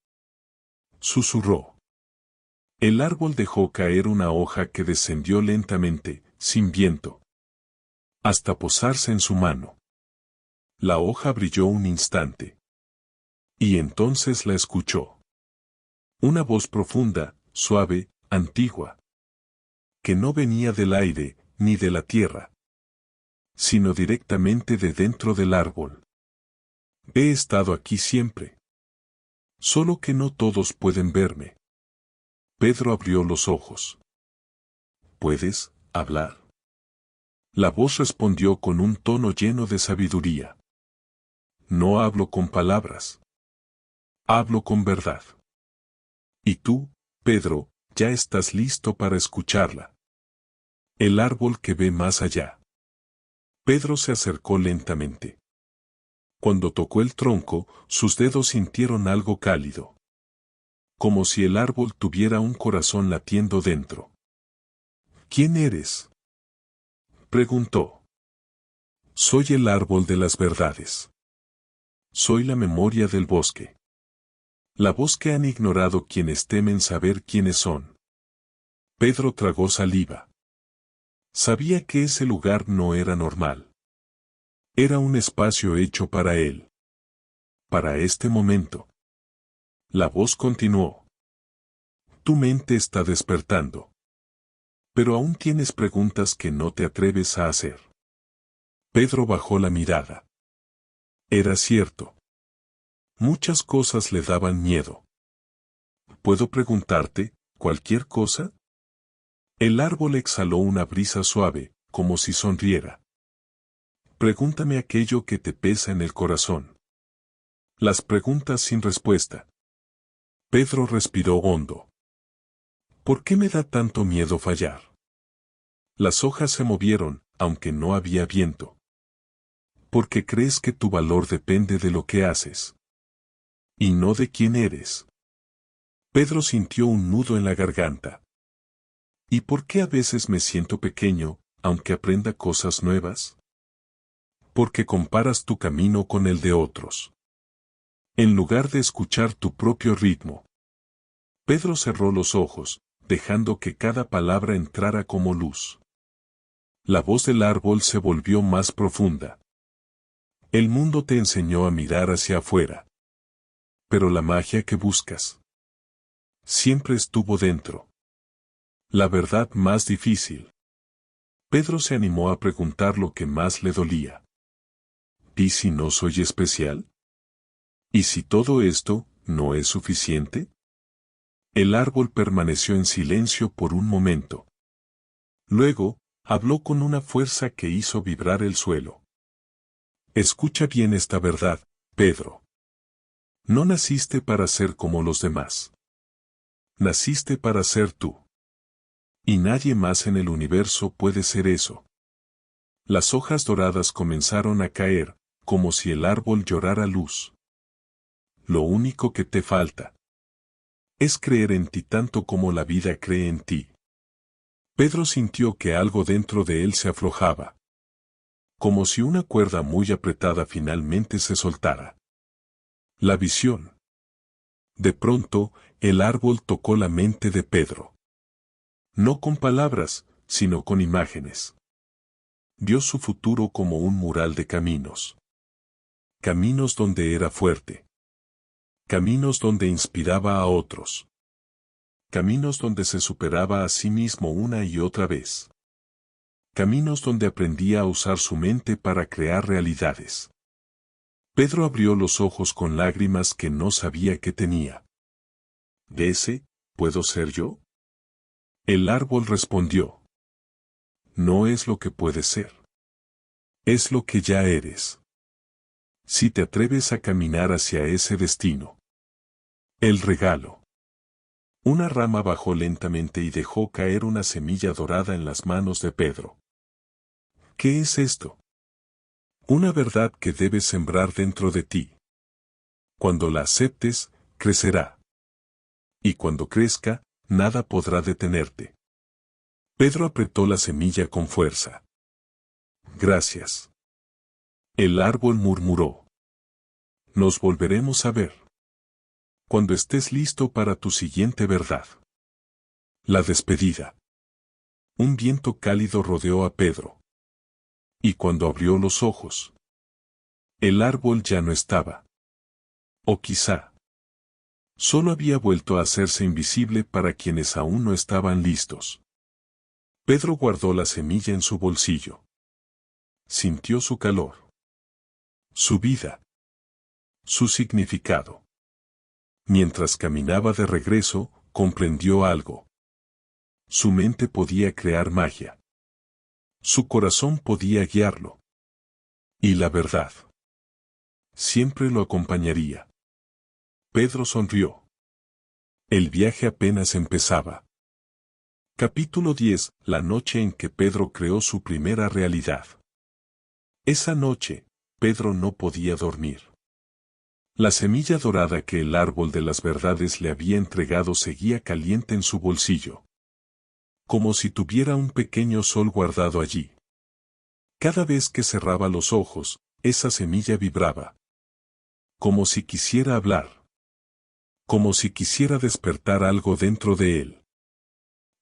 Speaker 1: susurró. El árbol dejó caer una hoja que descendió lentamente, sin viento, hasta posarse en su mano. La hoja brilló un instante. Y entonces la escuchó. Una voz profunda, suave, antigua. Que no venía del aire, ni de la tierra, sino directamente de dentro del árbol. He estado aquí siempre. Solo que no todos pueden verme. Pedro abrió los ojos. ¿Puedes hablar? La voz respondió con un tono lleno de sabiduría. No hablo con palabras. Hablo con verdad. Y tú, Pedro, ya estás listo para escucharla. El árbol que ve más allá. Pedro se acercó lentamente. Cuando tocó el tronco, sus dedos sintieron algo cálido. como si el árbol tuviera un corazón latiendo dentro. ¿Quién eres?, preguntó. Soy el árbol de las verdades. Soy la memoria del bosque. La voz que han ignorado quienes temen saber quiénes son. Pedro tragó saliva. Sabía que ese lugar no era normal. Era un espacio hecho para él. Para este momento. La voz continuó. Tu mente está despertando. Pero aún tienes preguntas que no te atreves a hacer. Pedro bajó la mirada. Era cierto. Muchas cosas le daban miedo. ¿Puedo preguntarte cualquier cosa? El árbol exhaló una brisa suave, como si sonriera. Pregúntame aquello que te pesa en el corazón. Las preguntas sin respuesta. Pedro respiró hondo. ¿Por qué me da tanto miedo fallar? Las hojas se movieron, aunque no había viento. ¿Por qué crees que tu valor depende de lo que haces? Y no de quién eres. Pedro sintió un nudo en la garganta. ¿Y por qué a veces me siento pequeño, aunque aprenda cosas nuevas? Porque comparas tu camino con el de otros. En lugar de escuchar tu propio ritmo. Pedro cerró los ojos, dejando que cada palabra entrara como luz. La voz del árbol se volvió más profunda. El mundo te enseñó a mirar hacia afuera. Pero la magia que buscas siempre estuvo dentro. La verdad más difícil. Pedro se animó a preguntar lo que más le dolía. ¿Y si no soy especial? ¿Y si todo esto no es suficiente? El árbol permaneció en silencio por un momento. Luego, habló con una fuerza que hizo vibrar el suelo. Escucha bien esta verdad, Pedro. No naciste para ser como los demás. Naciste para ser tú. Y nadie más en el universo puede ser eso. Las hojas doradas comenzaron a caer, como si el árbol llorara luz. Lo único que te falta es creer en ti tanto como la vida cree en ti. Pedro sintió que algo dentro de él se aflojaba. Como si una cuerda muy apretada finalmente se soltara. La visión. De pronto, el árbol tocó la mente de Pedro. No con palabras, sino con imágenes. Vio su futuro como un mural de caminos. Caminos donde era fuerte. Caminos donde inspiraba a otros. Caminos donde se superaba a sí mismo una y otra vez. Caminos donde aprendía a usar su mente para crear realidades. Pedro abrió los ojos con lágrimas que no sabía que tenía. ¿De ese, puedo ser yo? El árbol respondió. No es lo que puedes ser. Es lo que ya eres. Si te atreves a caminar hacia ese destino. El regalo. Una rama bajó lentamente y dejó caer una semilla dorada en las manos de Pedro. ¿Qué es esto? Una verdad que debes sembrar dentro de ti. Cuando la aceptes, crecerá. Y cuando crezca, nada podrá detenerte. Pedro apretó la semilla con fuerza. Gracias. El árbol murmuró. Nos volveremos a ver. Cuando estés listo para tu siguiente verdad. La despedida. Un viento cálido rodeó a Pedro. Y cuando abrió los ojos, el árbol ya no estaba. O quizá, solo había vuelto a hacerse invisible para quienes aún no estaban listos. Pedro guardó la semilla en su bolsillo. Sintió su calor. Su vida. Su significado. Mientras caminaba de regreso, comprendió algo. Su mente podía crear magia. Su corazón podía guiarlo. Y la verdad. Siempre lo acompañaría. Pedro sonrió. El viaje apenas empezaba. Capítulo 10. La noche en que Pedro creó su primera realidad. Esa noche, Pedro no podía dormir. La semilla dorada que el árbol de las verdades le había entregado seguía caliente en su bolsillo. Como si tuviera un pequeño sol guardado allí. Cada vez que cerraba los ojos, esa semilla vibraba. Como si quisiera hablar. Como si quisiera despertar algo dentro de él.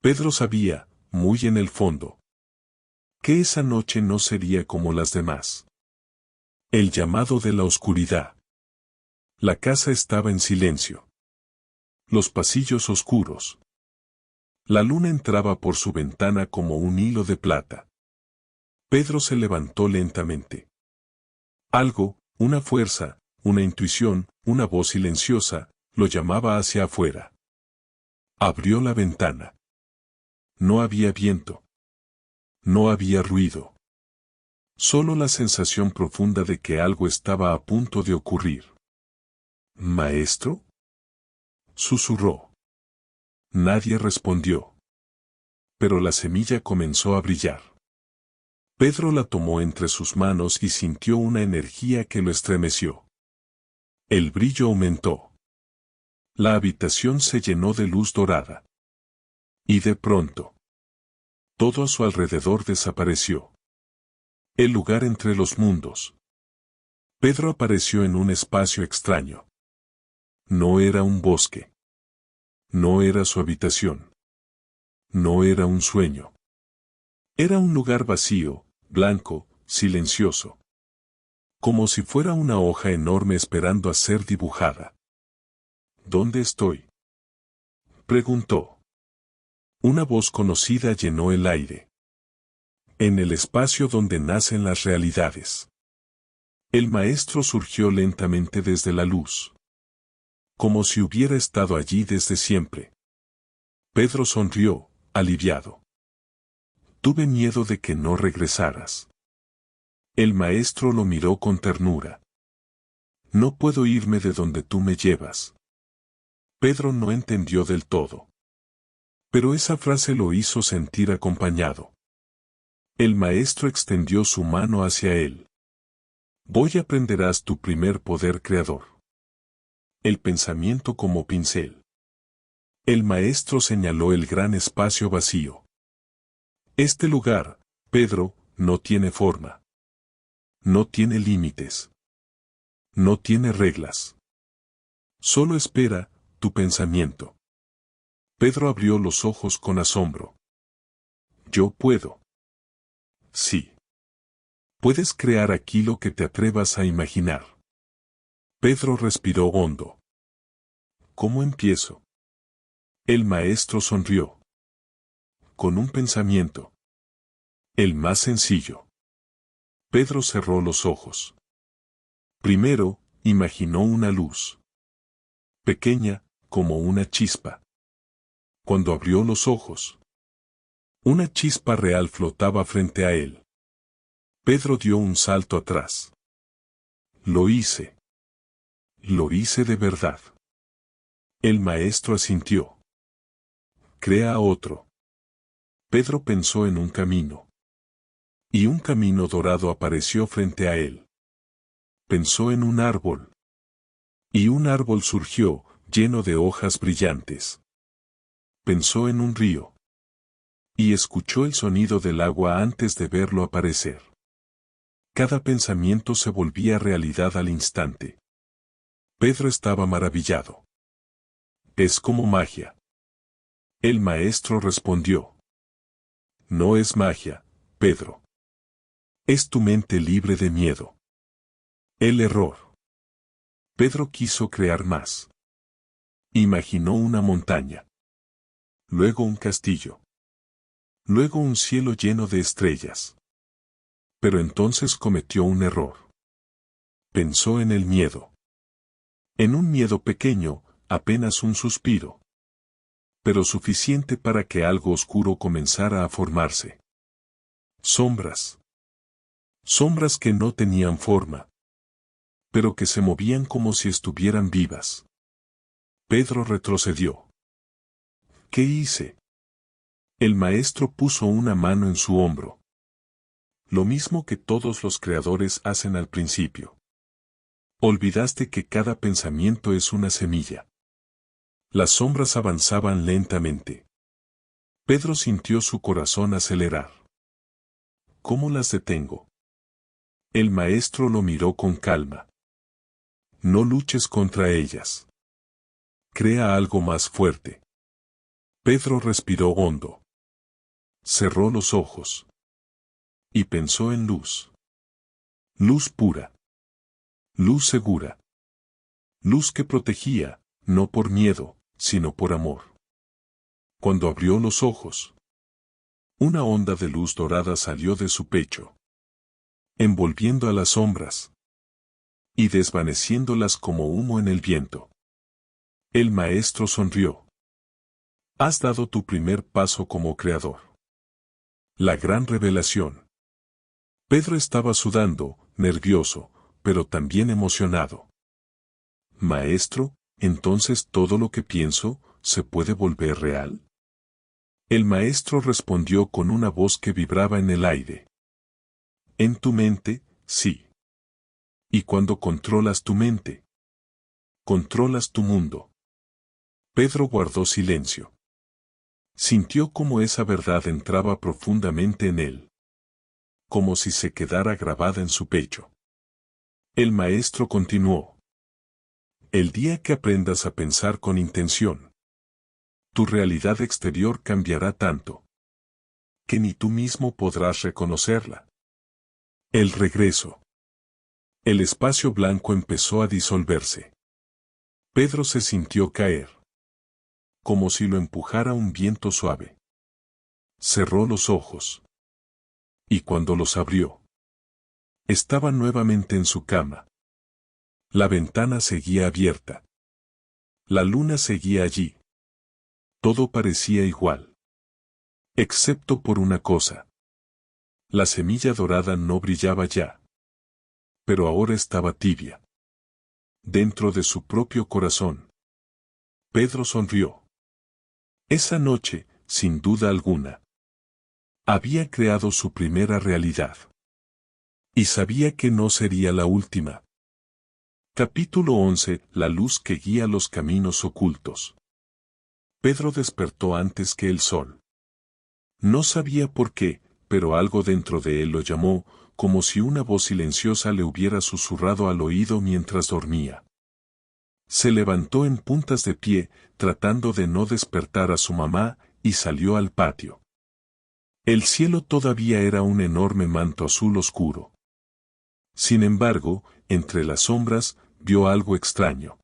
Speaker 1: Pedro sabía, muy en el fondo, que esa noche no sería como las demás. El llamado de la oscuridad. La casa estaba en silencio. Los pasillos oscuros. La luna entraba por su ventana como un hilo de plata. Pedro se levantó lentamente. Algo, una fuerza, una intuición, una voz silenciosa, lo llamaba hacia afuera. Abrió la ventana. No había viento. No había ruido. Solo la sensación profunda de que algo estaba a punto de ocurrir. ¿Maestro?, susurró. Nadie respondió. Pero la semilla comenzó a brillar. Pedro la tomó entre sus manos y sintió una energía que lo estremeció. El brillo aumentó. La habitación se llenó de luz dorada. Y de pronto, todo a su alrededor desapareció. El lugar entre los mundos. Pedro apareció en un espacio extraño. No era un bosque. No era su habitación. No era un sueño. Era un lugar vacío, blanco, silencioso. Como si fuera una hoja enorme esperando a ser dibujada. ¿Dónde estoy?, preguntó. Una voz conocida llenó el aire. En el espacio donde nacen las realidades. El maestro surgió lentamente desde la luz. Como si hubiera estado allí desde siempre. Pedro sonrió, aliviado. Tuve miedo de que no regresaras. El maestro lo miró con ternura. No puedo irme de donde tú me llevas. Pedro no entendió del todo. Pero esa frase lo hizo sentir acompañado. El maestro extendió su mano hacia él. Hoy aprenderás tu primer poder creador. El pensamiento como pincel. El maestro señaló el gran espacio vacío. Este lugar, Pedro, no tiene forma. No tiene límites. No tiene reglas. Solo espera, tu pensamiento. Pedro abrió los ojos con asombro. Yo puedo. Sí. Puedes crear aquí lo que te atrevas a imaginar. Pedro respiró hondo. ¿Cómo empiezo? El maestro sonrió. Con un pensamiento. El más sencillo. Pedro cerró los ojos. Primero, imaginó una luz. Pequeña, como una chispa. Cuando abrió los ojos, una chispa real flotaba frente a él. Pedro dio un salto atrás. Lo hice. Lo hice de verdad. El maestro asintió. Crea otro. Pedro pensó en un camino. Y un camino dorado apareció frente a él. Pensó en un árbol. Y un árbol surgió, lleno de hojas brillantes. Pensó en un río. Y escuchó el sonido del agua antes de verlo aparecer. Cada pensamiento se volvía realidad al instante. Pedro estaba maravillado. Es como magia. El maestro respondió. No es magia, Pedro. Es tu mente libre de miedo. El error. Pedro quiso crear más. Imaginó una montaña. Luego un castillo. Luego un cielo lleno de estrellas. Pero entonces cometió un error. Pensó en el miedo. En un miedo pequeño, apenas un suspiro. Pero suficiente para que algo oscuro comenzara a formarse. Sombras. Sombras que no tenían forma. Pero que se movían como si estuvieran vivas. Pedro retrocedió. ¿Qué hice? El maestro puso una mano en su hombro. Lo mismo que todos los creadores hacen al principio. Olvidaste que cada pensamiento es una semilla. Las sombras avanzaban lentamente. Pedro sintió su corazón acelerar. ¿Cómo las detengo? El maestro lo miró con calma. No luches contra ellas. Crea algo más fuerte. Pedro respiró hondo. Cerró los ojos. Y pensó en luz. Luz pura. Luz segura. Luz que protegía, no por miedo, sino por amor. Cuando abrió los ojos, una onda de luz dorada salió de su pecho, envolviendo a las sombras y desvaneciéndolas como humo en el viento. El maestro sonrió. Has dado tu primer paso como creador. La gran revelación. Pedro estaba sudando, nervioso, pero también emocionado. Maestro, ¿entonces todo lo que pienso se puede volver real? El maestro respondió con una voz que vibraba en el aire. En tu mente, sí. Y cuando controlas tu mente, controlas tu mundo. Pedro guardó silencio. Sintió como esa verdad entraba profundamente en él. Como si se quedara grabada en su pecho. El maestro continuó. El día que aprendas a pensar con intención, tu realidad exterior cambiará tanto que ni tú mismo podrás reconocerla. El regreso. El espacio blanco empezó a disolverse. Pedro se sintió caer, como si lo empujara un viento suave. Cerró los ojos. Y cuando los abrió, estaba nuevamente en su cama. La ventana seguía abierta. La luna seguía allí. Todo parecía igual. Excepto por una cosa. La semilla dorada no brillaba ya. Pero ahora estaba tibia. Dentro de su propio corazón. Pedro sonrió. Esa noche, sin duda alguna, había creado su primera realidad. Y sabía que no sería la última. Capítulo 11. La luz que guía los caminos ocultos. Pedro despertó antes que el sol. No sabía por qué, pero algo dentro de él lo llamó, como si una voz silenciosa le hubiera susurrado al oído mientras dormía. Se levantó en puntas de pie, tratando de no despertar a su mamá, y salió al patio. El cielo todavía era un enorme manto azul oscuro. Sin embargo, entre las sombras, vio algo extraño.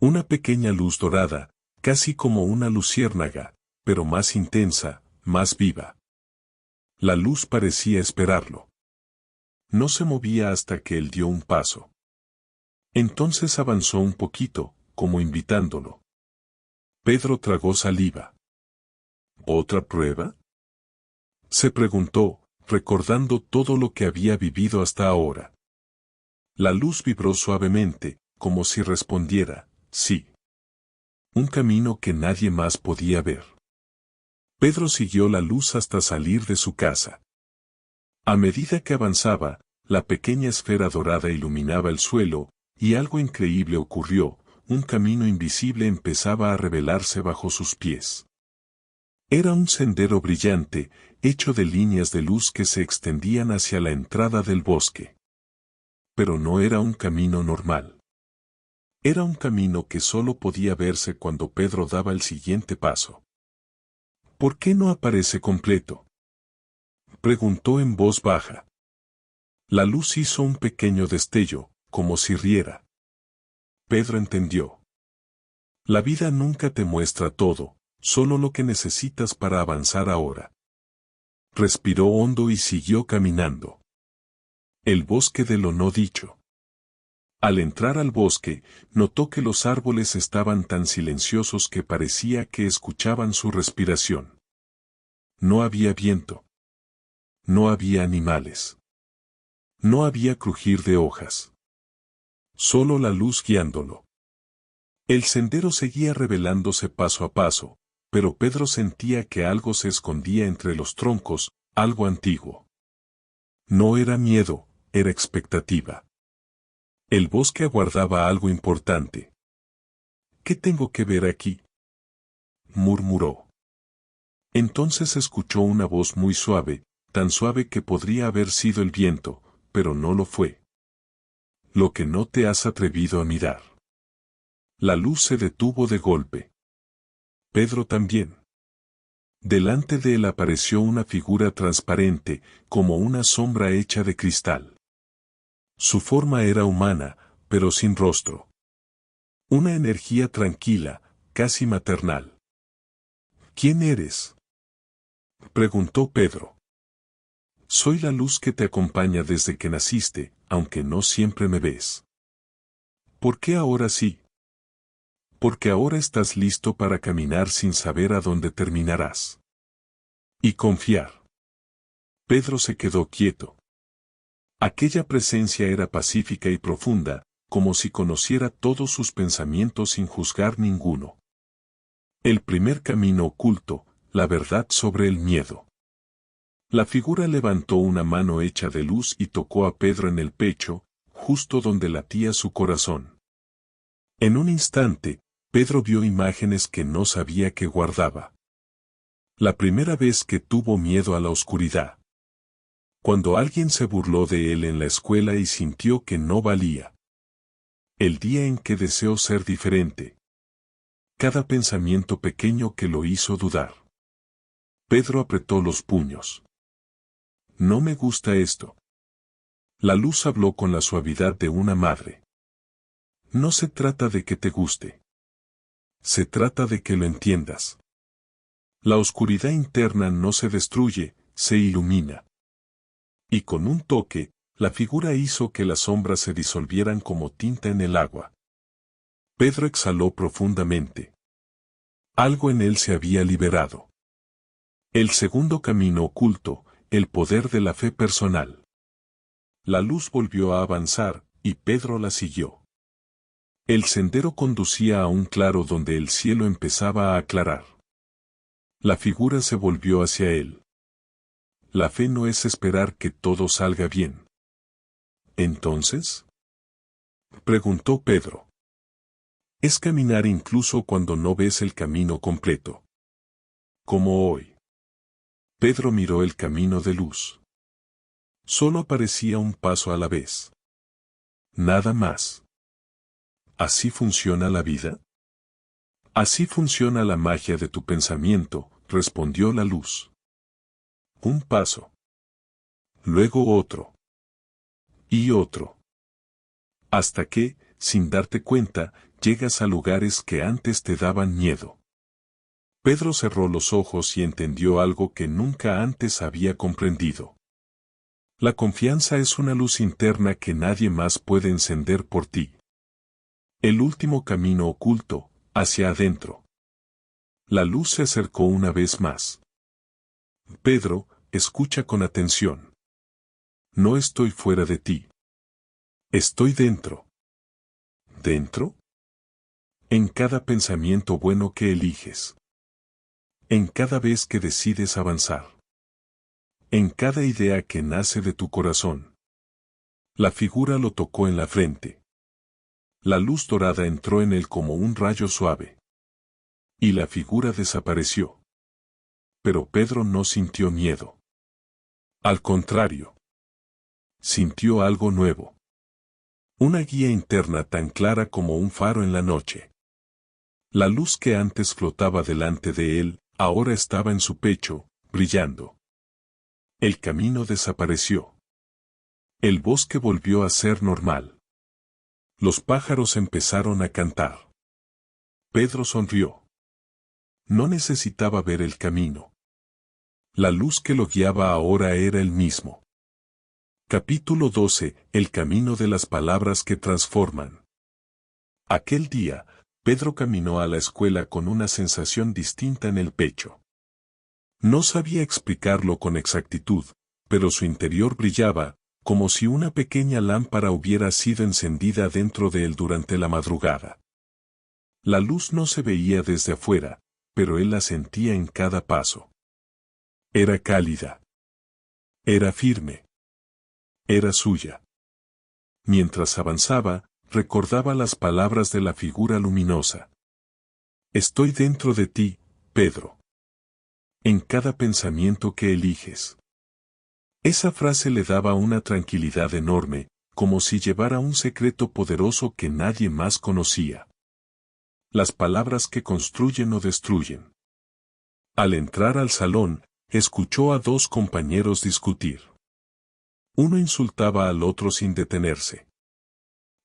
Speaker 1: Una pequeña luz dorada, casi como una luciérnaga, pero más intensa, más viva. La luz parecía esperarlo. No se movía hasta que él dio un paso. Entonces avanzó un poquito, como invitándolo. Pedro tragó saliva. ¿Otra prueba? Se preguntó, recordando todo lo que había vivido hasta ahora. La luz vibró suavemente, como si respondiera, sí. Un camino que nadie más podía ver. Pedro siguió la luz hasta salir de su casa. A medida que avanzaba, la pequeña esfera dorada iluminaba el suelo, y algo increíble ocurrió, un camino invisible empezaba a revelarse bajo sus pies. Era un sendero brillante, hecho de líneas de luz que se extendían hacia la entrada del bosque. Pero no era un camino normal. Era un camino que solo podía verse cuando Pedro daba el siguiente paso. ¿Por qué no aparece completo?, preguntó en voz baja. La luz hizo un pequeño destello, como si riera. Pedro entendió. La vida nunca te muestra todo, solo lo que necesitas para avanzar ahora. Respiró hondo y siguió caminando. El bosque de lo no dicho. Al entrar al bosque, notó que los árboles estaban tan silenciosos que parecía que escuchaban su respiración. No había viento. No había animales. No había crujir de hojas. Solo la luz guiándolo. El sendero seguía revelándose paso a paso, pero Pedro sentía que algo se escondía entre los troncos, algo antiguo. No era miedo, era expectativa. El bosque aguardaba algo importante. ¿Qué tengo que ver aquí?, murmuró. Entonces escuchó una voz muy suave, tan suave que podría haber sido el viento, pero no lo fue. Lo que no te has atrevido a mirar. La luz se detuvo de golpe. Pedro también. Delante de él apareció una figura transparente, como una sombra hecha de cristal. Su forma era humana, pero sin rostro. Una energía tranquila, casi maternal. ¿Quién eres?, preguntó Pedro. Soy la luz que te acompaña desde que naciste, aunque no siempre me ves. ¿Por qué ahora sí? Porque ahora estás listo para caminar sin saber a dónde terminarás. Y confiar. Pedro se quedó quieto. Aquella presencia era pacífica y profunda, como si conociera todos sus pensamientos sin juzgar ninguno. El primer camino oculto, la verdad sobre el miedo. La figura levantó una mano hecha de luz y tocó a Pedro en el pecho, justo donde latía su corazón. En un instante, Pedro vio imágenes que no sabía que guardaba. La primera vez que tuvo miedo a la oscuridad. Cuando alguien se burló de él en la escuela y sintió que no valía. El día en que deseó ser diferente. Cada pensamiento pequeño que lo hizo dudar. Pedro apretó los puños. No me gusta esto. La luz habló con la suavidad de una madre. No se trata de que te guste. Se trata de que lo entiendas. La oscuridad interna no se destruye, se ilumina. Y con un toque, la figura hizo que las sombras se disolvieran como tinta en el agua. Pedro exhaló profundamente. Algo en él se había liberado. El segundo camino oculto, el poder de la fe personal. La luz volvió a avanzar, y Pedro la siguió. El sendero conducía a un claro donde el cielo empezaba a aclarar. La figura se volvió hacia él. La fe no es esperar que todo salga bien. ¿Entonces?, preguntó Pedro. Es caminar incluso cuando no ves el camino completo. Como hoy. Pedro miró el camino de luz. Solo aparecía un paso a la vez. Nada más. ¿Así funciona la vida? Así funciona la magia de tu pensamiento, respondió la luz. Un paso. Luego otro. Y otro. Hasta que, sin darte cuenta, llegas a lugares que antes te daban miedo. Pedro cerró los ojos y entendió algo que nunca antes había comprendido. La confianza es una luz interna que nadie más puede encender por ti. El último camino oculto, hacia adentro. La luz se acercó una vez más. Pedro, escucha con atención. No estoy fuera de ti. Estoy dentro. ¿Dentro? En cada pensamiento bueno que eliges. En cada vez que decides avanzar. En cada idea que nace de tu corazón. La figura lo tocó en la frente. La luz dorada entró en él como un rayo suave. Y la figura desapareció. Pero Pedro no sintió miedo. Al contrario. Sintió algo nuevo. Una guía interna tan clara como un faro en la noche. La luz que antes flotaba delante de él, ahora estaba en su pecho, brillando. El camino desapareció. El bosque volvió a ser normal. Los pájaros empezaron a cantar. Pedro sonrió. No necesitaba ver el camino. La luz que lo guiaba ahora era el mismo. Capítulo 12. El camino de las palabras que transforman. Aquel día, Pedro caminó a la escuela con una sensación distinta en el pecho. No sabía explicarlo con exactitud, pero su interior brillaba, como si una pequeña lámpara hubiera sido encendida dentro de él durante la madrugada. La luz no se veía desde afuera, pero él la sentía en cada paso. Era cálida. Era firme. Era suya. Mientras avanzaba, recordaba las palabras de la figura luminosa. Estoy dentro de ti, Pedro. En cada pensamiento que eliges. Esa frase le daba una tranquilidad enorme, como si llevara un secreto poderoso que nadie más conocía. Las palabras que construyen o destruyen. Al entrar al salón, escuchó a dos compañeros discutir. Uno insultaba al otro sin detenerse.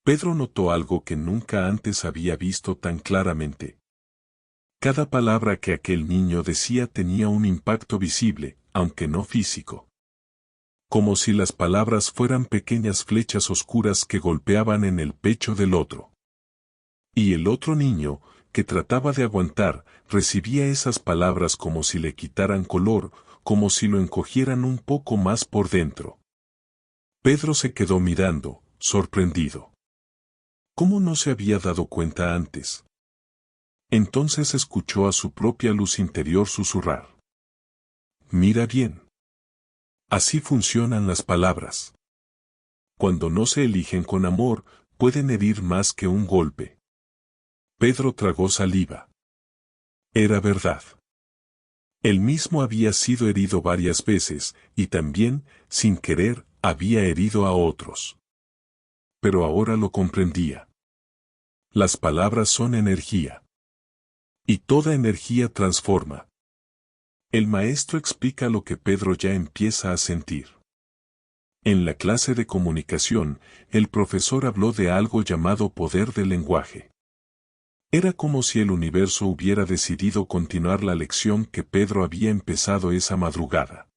Speaker 1: Pedro notó algo que nunca antes había visto tan claramente. Cada palabra que aquel niño decía tenía un impacto visible, aunque no físico. Como si las palabras fueran pequeñas flechas oscuras que golpeaban en el pecho del otro. Y el otro niño, que trataba de aguantar, recibía esas palabras como si le quitaran color, como si lo encogieran un poco más por dentro. Pedro se quedó mirando, sorprendido. ¿Cómo no se había dado cuenta antes? Entonces escuchó a su propia luz interior susurrar. Mira bien. Así funcionan las palabras. Cuando no se eligen con amor, pueden herir más que un golpe. Pedro tragó saliva. Era verdad. Él mismo había sido herido varias veces, y también, sin querer, había herido a otros. Pero ahora lo comprendía. Las palabras son energía. Y toda energía transforma. El maestro explica lo que Pedro ya empieza a sentir. En la clase de comunicación, el profesor habló de algo llamado poder del lenguaje. Era como si el universo hubiera decidido continuar la lección que Pedro había empezado esa madrugada.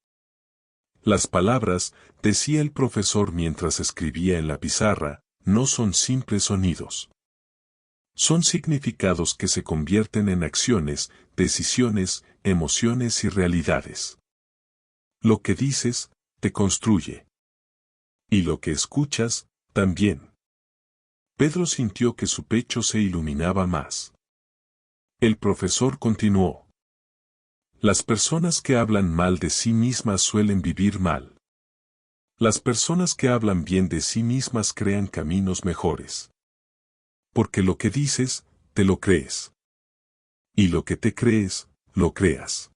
Speaker 1: Las palabras, decía el profesor mientras escribía en la pizarra, no son simples sonidos. Son significados que se convierten en acciones, decisiones, emociones y realidades. Lo que dices, te construye. Y lo que escuchas, también. Pedro sintió que su pecho se iluminaba más. El profesor continuó. Las personas que hablan mal de sí mismas suelen vivir mal. Las personas que hablan bien de sí mismas crean caminos mejores. Porque lo que dices, te lo crees. Y lo que te crees, lo creas.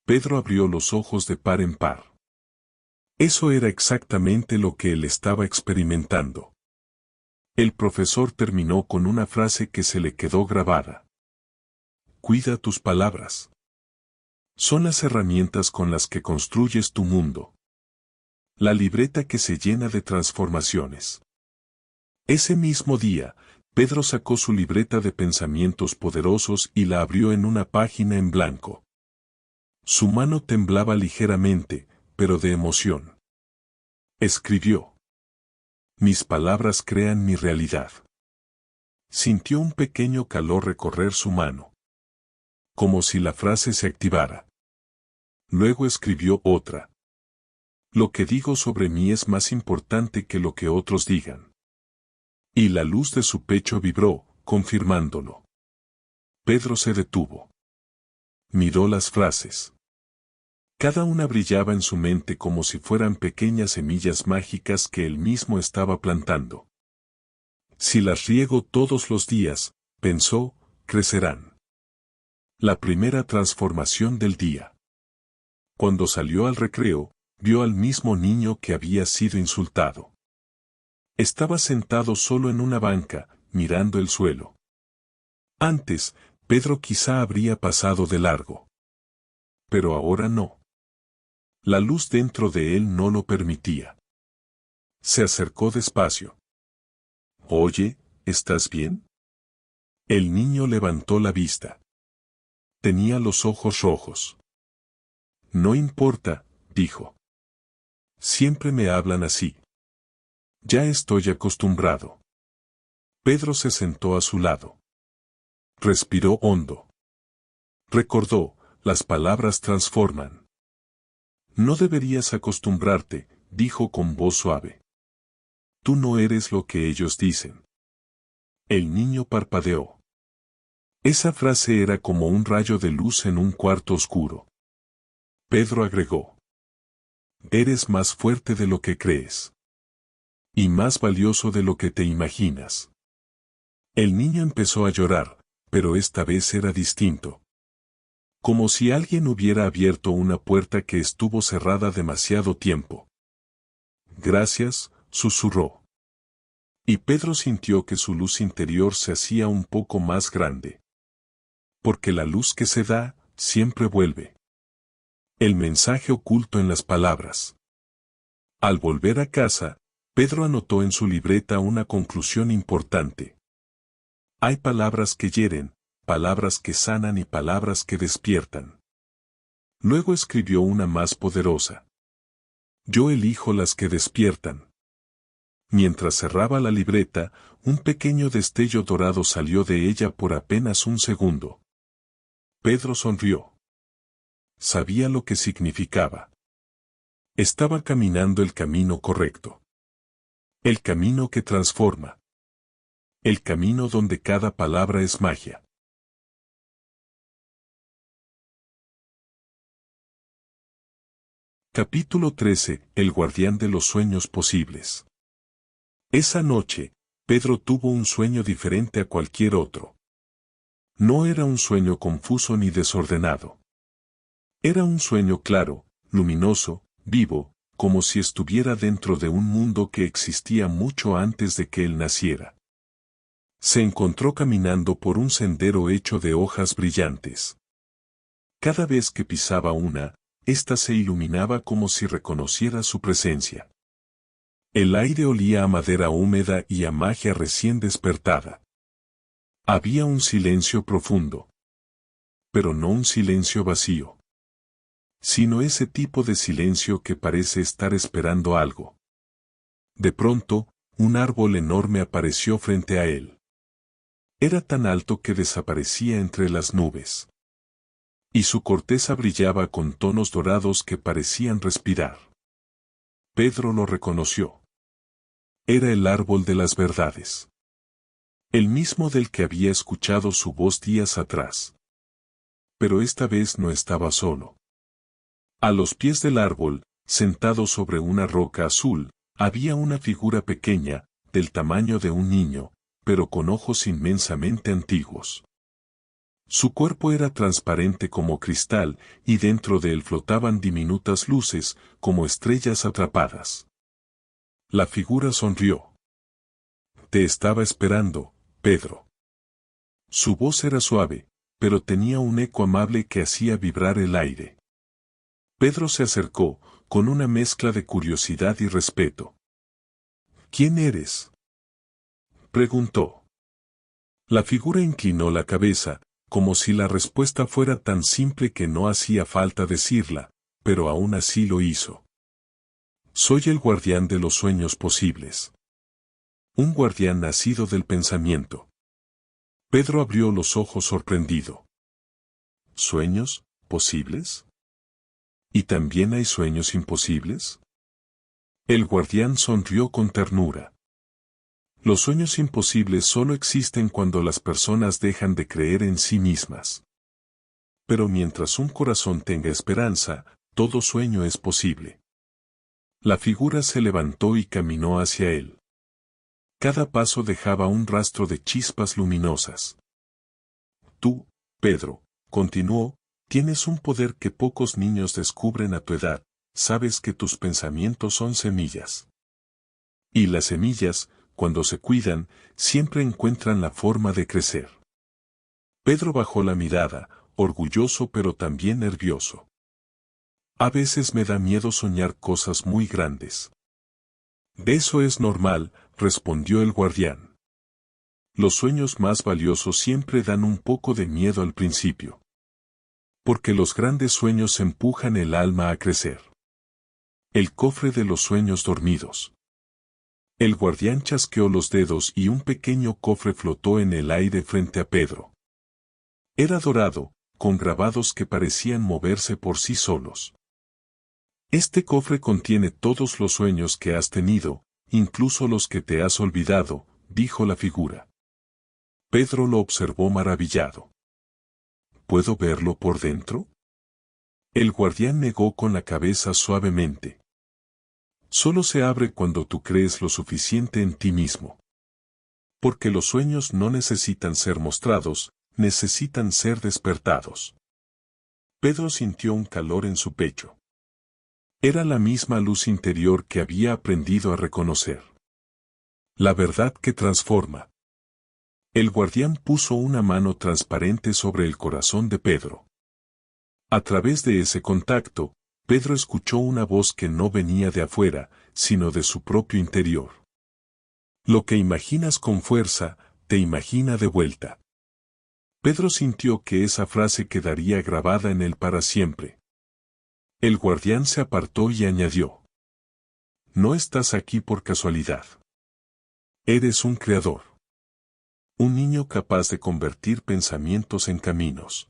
Speaker 1: Pedro abrió los ojos de par en par. Eso era exactamente lo que él estaba experimentando. El profesor terminó con una frase que se le quedó grabada. Cuida tus palabras. Son las herramientas con las que construyes tu mundo. La libreta que se llena de transformaciones. Ese mismo día, Pedro sacó su libreta de pensamientos poderosos y la abrió en una página en blanco. Su mano temblaba ligeramente, pero de emoción. Escribió. Mis palabras crean mi realidad. Sintió un pequeño calor recorrer su mano. Como si la frase se activara. Luego escribió otra. Lo que digo sobre mí es más importante que lo que otros digan. Y la luz de su pecho vibró, confirmándolo. Pedro se detuvo. Miró las frases. Cada una brillaba en su mente como si fueran pequeñas semillas mágicas que él mismo estaba plantando. Si las riego todos los días, pensó, crecerán. La primera transformación del día. Cuando salió al recreo, vio al mismo niño que había sido insultado. Estaba sentado solo en una banca, mirando el suelo. Antes, Pedro quizá habría pasado de largo. Pero ahora no. La luz dentro de él no lo permitía. Se acercó despacio. Oye, ¿estás bien? El niño levantó la vista. Tenía los ojos rojos. No importa, dijo. Siempre me hablan así. Ya estoy acostumbrado. Pedro se sentó a su lado. Respiró hondo. Recordó, las palabras transforman. No deberías acostumbrarte, dijo con voz suave. Tú no eres lo que ellos dicen. El niño parpadeó. Esa frase era como un rayo de luz en un cuarto oscuro. Pedro agregó. Eres más fuerte de lo que crees. Y más valioso de lo que te imaginas. El niño empezó a llorar, pero esta vez era distinto. Como si alguien hubiera abierto una puerta que estuvo cerrada demasiado tiempo. Gracias, susurró. Y Pedro sintió que su luz interior se hacía un poco más grande. Porque la luz que se da, siempre vuelve. El mensaje oculto en las palabras. Al volver a casa, Pedro anotó en su libreta una conclusión importante. Hay palabras que hieren, palabras que sanan y palabras que despiertan. Luego escribió una más poderosa. Yo elijo las que despiertan. Mientras cerraba la libreta, un pequeño destello dorado salió de ella por apenas un segundo. Pedro sonrió. Sabía lo que significaba. Estaba caminando el camino correcto. El camino que transforma. El camino donde cada palabra es magia. Capítulo 13. El guardián de los sueños posibles. Esa noche, Pedro tuvo un sueño diferente a cualquier otro. No era un sueño confuso ni desordenado. Era un sueño claro, luminoso, vivo, como si estuviera dentro de un mundo que existía mucho antes de que él naciera. Se encontró caminando por un sendero hecho de hojas brillantes. Cada vez que pisaba una, ésta se iluminaba como si reconociera su presencia. El aire olía a madera húmeda y a magia recién despertada. Había un silencio profundo. Pero no un silencio vacío. Sino ese tipo de silencio que parece estar esperando algo. De pronto, un árbol enorme apareció frente a él. Era tan alto que desaparecía entre las nubes. Y su corteza brillaba con tonos dorados que parecían respirar. Pedro lo reconoció. Era el árbol de las verdades. El mismo del que había escuchado su voz días atrás. Pero esta vez no estaba solo. A los pies del árbol, sentado sobre una roca azul, había una figura pequeña, del tamaño de un niño, pero con ojos inmensamente antiguos. Su cuerpo era transparente como cristal, y dentro de él flotaban diminutas luces, como estrellas atrapadas. La figura sonrió. Te estaba esperando, Pedro. Su voz era suave, pero tenía un eco amable que hacía vibrar el aire. Pedro se acercó, con una mezcla de curiosidad y respeto. ¿Quién eres?, preguntó. La figura inclinó la cabeza, como si la respuesta fuera tan simple que no hacía falta decirla, pero aún así lo hizo. Soy el guardián de los sueños posibles. Un guardián nacido del pensamiento. Pedro abrió los ojos sorprendido. ¿Sueños posibles? ¿Y también hay sueños imposibles? El guardián sonrió con ternura. Los sueños imposibles solo existen cuando las personas dejan de creer en sí mismas. Pero mientras un corazón tenga esperanza, todo sueño es posible. La figura se levantó y caminó hacia él. Cada paso dejaba un rastro de chispas luminosas. Tú, Pedro, continuó, tienes un poder que pocos niños descubren a tu edad, sabes que tus pensamientos son semillas. Y las semillas, cuando se cuidan, siempre encuentran la forma de crecer. Pedro bajó la mirada, orgulloso pero también nervioso. A veces me da miedo soñar cosas muy grandes. Eso es normal, respondió el guardián. Los sueños más valiosos siempre dan un poco de miedo al principio. Porque los grandes sueños empujan el alma a crecer. El cofre de los sueños dormidos. El guardián chasqueó los dedos y un pequeño cofre flotó en el aire frente a Pedro. Era dorado, con grabados que parecían moverse por sí solos. Este cofre contiene todos los sueños que has tenido, incluso los que te has olvidado, dijo la figura. Pedro lo observó maravillado. ¿Puedo verlo por dentro? El guardián negó con la cabeza suavemente. Solo se abre cuando tú crees lo suficiente en ti mismo. Porque los sueños no necesitan ser mostrados, necesitan ser despertados. Pedro sintió un calor en su pecho. Era la misma luz interior que había aprendido a reconocer. La verdad que transforma. El guardián puso una mano transparente sobre el corazón de Pedro. A través de ese contacto, Pedro escuchó una voz que no venía de afuera, sino de su propio interior. Lo que imaginas con fuerza, te imagina de vuelta. Pedro sintió que esa frase quedaría grabada en él para siempre. El guardián se apartó y añadió: No estás aquí por casualidad. Eres un creador. Un niño capaz de convertir pensamientos en caminos.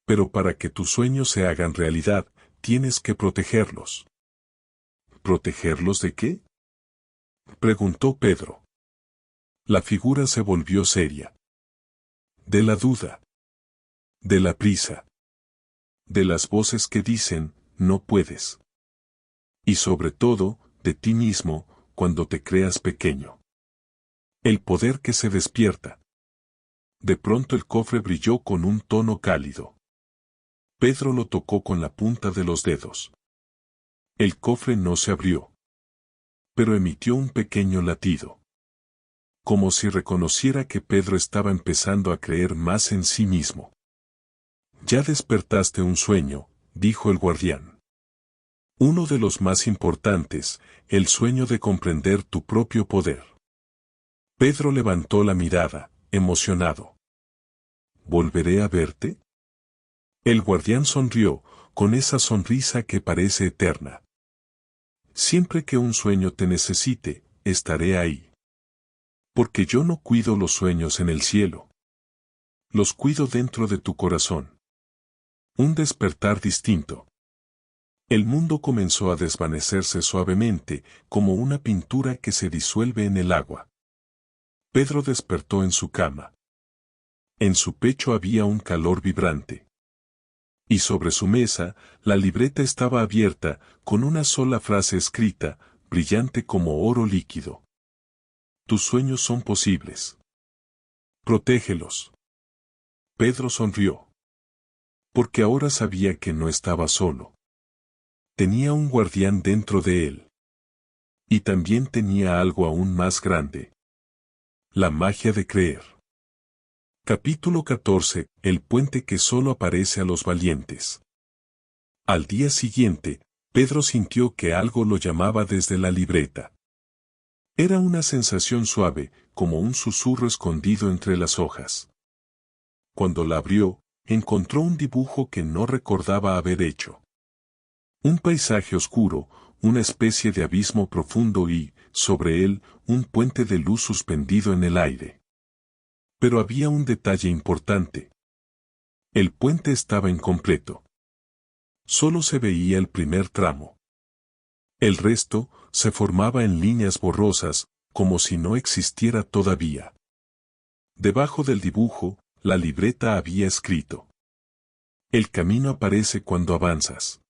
Speaker 1: Pero para que tus sueños se hagan realidad, tienes que protegerlos. ¿Protegerlos de qué?, preguntó Pedro. La figura se volvió seria. De la duda. De la prisa. De las voces que dicen, no puedes. Y sobre todo, de ti mismo, cuando te creas pequeño. El poder que se despierta. De pronto el cofre brilló con un tono cálido. Pedro lo tocó con la punta de los dedos. El cofre no se abrió. Pero emitió un pequeño latido. Como si reconociera que Pedro estaba empezando a creer más en sí mismo. Ya despertaste un sueño, dijo el guardián. Uno de los más importantes, el sueño de comprender tu propio poder. Pedro levantó la mirada, emocionado. ¿Volveré a verte? El guardián sonrió, con esa sonrisa que parece eterna. Siempre que un sueño te necesite, estaré ahí. Porque yo no cuido los sueños en el cielo. Los cuido dentro de tu corazón. Un despertar distinto. El mundo comenzó a desvanecerse suavemente, como una pintura que se disuelve en el agua. Pedro despertó en su cama. En su pecho había un calor vibrante. Y sobre su mesa, la libreta estaba abierta, con una sola frase escrita, brillante como oro líquido. Tus sueños son posibles. Protégelos. Pedro sonrió. Porque ahora sabía que no estaba solo. Tenía un guardián dentro de él. Y también tenía algo aún más grande. La magia de creer. Capítulo 14. El puente que solo aparece a los valientes. Al día siguiente, Pedro sintió que algo lo llamaba desde la libreta. Era una sensación suave, como un susurro escondido entre las hojas. Cuando la abrió, encontró un dibujo que no recordaba haber hecho. Un paisaje oscuro, una especie de abismo profundo y, sobre él, un puente de luz suspendido en el aire. Pero había un detalle importante. El puente estaba incompleto. Solo se veía el primer tramo. El resto se formaba en líneas borrosas, como si no existiera todavía. Debajo del dibujo, la libreta había escrito: El camino aparece cuando avanzas.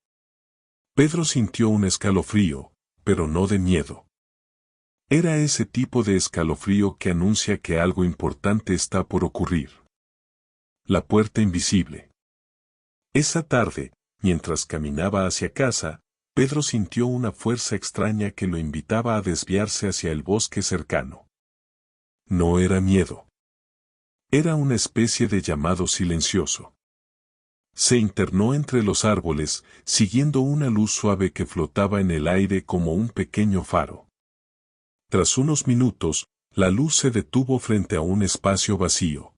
Speaker 1: Pedro sintió un escalofrío, pero no de miedo. Era ese tipo de escalofrío que anuncia que algo importante está por ocurrir. La puerta invisible. Esa tarde, mientras caminaba hacia casa, Pedro sintió una fuerza extraña que lo invitaba a desviarse hacia el bosque cercano. No era miedo. Era una especie de llamado silencioso. Se internó entre los árboles, siguiendo una luz suave que flotaba en el aire como un pequeño faro. Tras unos minutos, la luz se detuvo frente a un espacio vacío.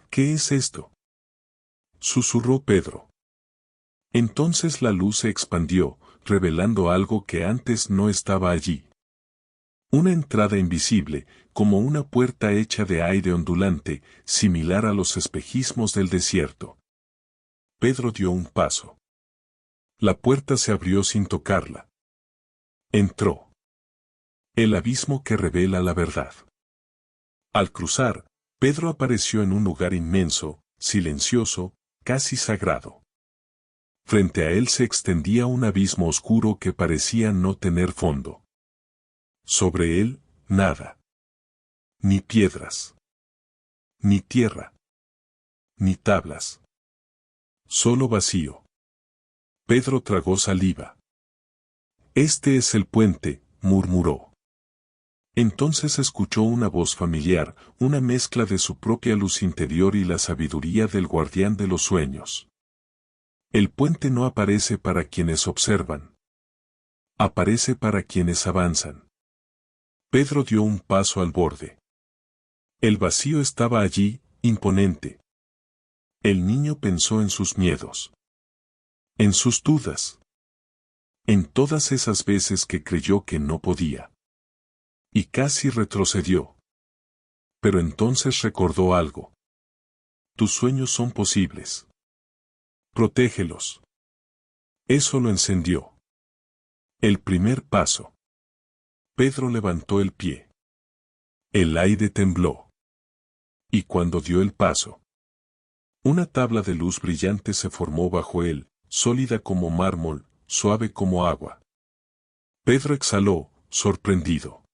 Speaker 1: ¿Qué es esto?, susurró Pedro. Entonces la luz se expandió, revelando algo que antes no estaba allí. Una entrada invisible, como una puerta hecha de aire ondulante, similar a los espejismos del desierto. Pedro dio un paso. La puerta se abrió sin tocarla. Entró. El abismo que revela la verdad. Al cruzar, Pedro apareció en un lugar inmenso, silencioso, casi sagrado. Frente a él se extendía un abismo oscuro que parecía no tener fondo. Sobre él, nada. Ni piedras. Ni tierra. Ni tablas. Solo vacío. Pedro tragó saliva. Este es el puente, murmuró. Entonces escuchó una voz familiar, una mezcla de su propia luz interior y la sabiduría del guardián de los sueños. El puente no aparece para quienes observan. Aparece para quienes avanzan. Pedro dio un paso al borde. El vacío estaba allí, imponente. El niño pensó en sus miedos. En sus dudas. En todas esas veces que creyó que no podía. Y casi retrocedió. Pero entonces recordó algo. Tus sueños son posibles. Protégelos. Eso lo encendió. El primer paso. Pedro levantó el pie. El aire tembló. Y cuando dio el paso, una tabla de luz brillante se formó bajo él, sólida como mármol, suave como agua. Pedro exhaló, sorprendido.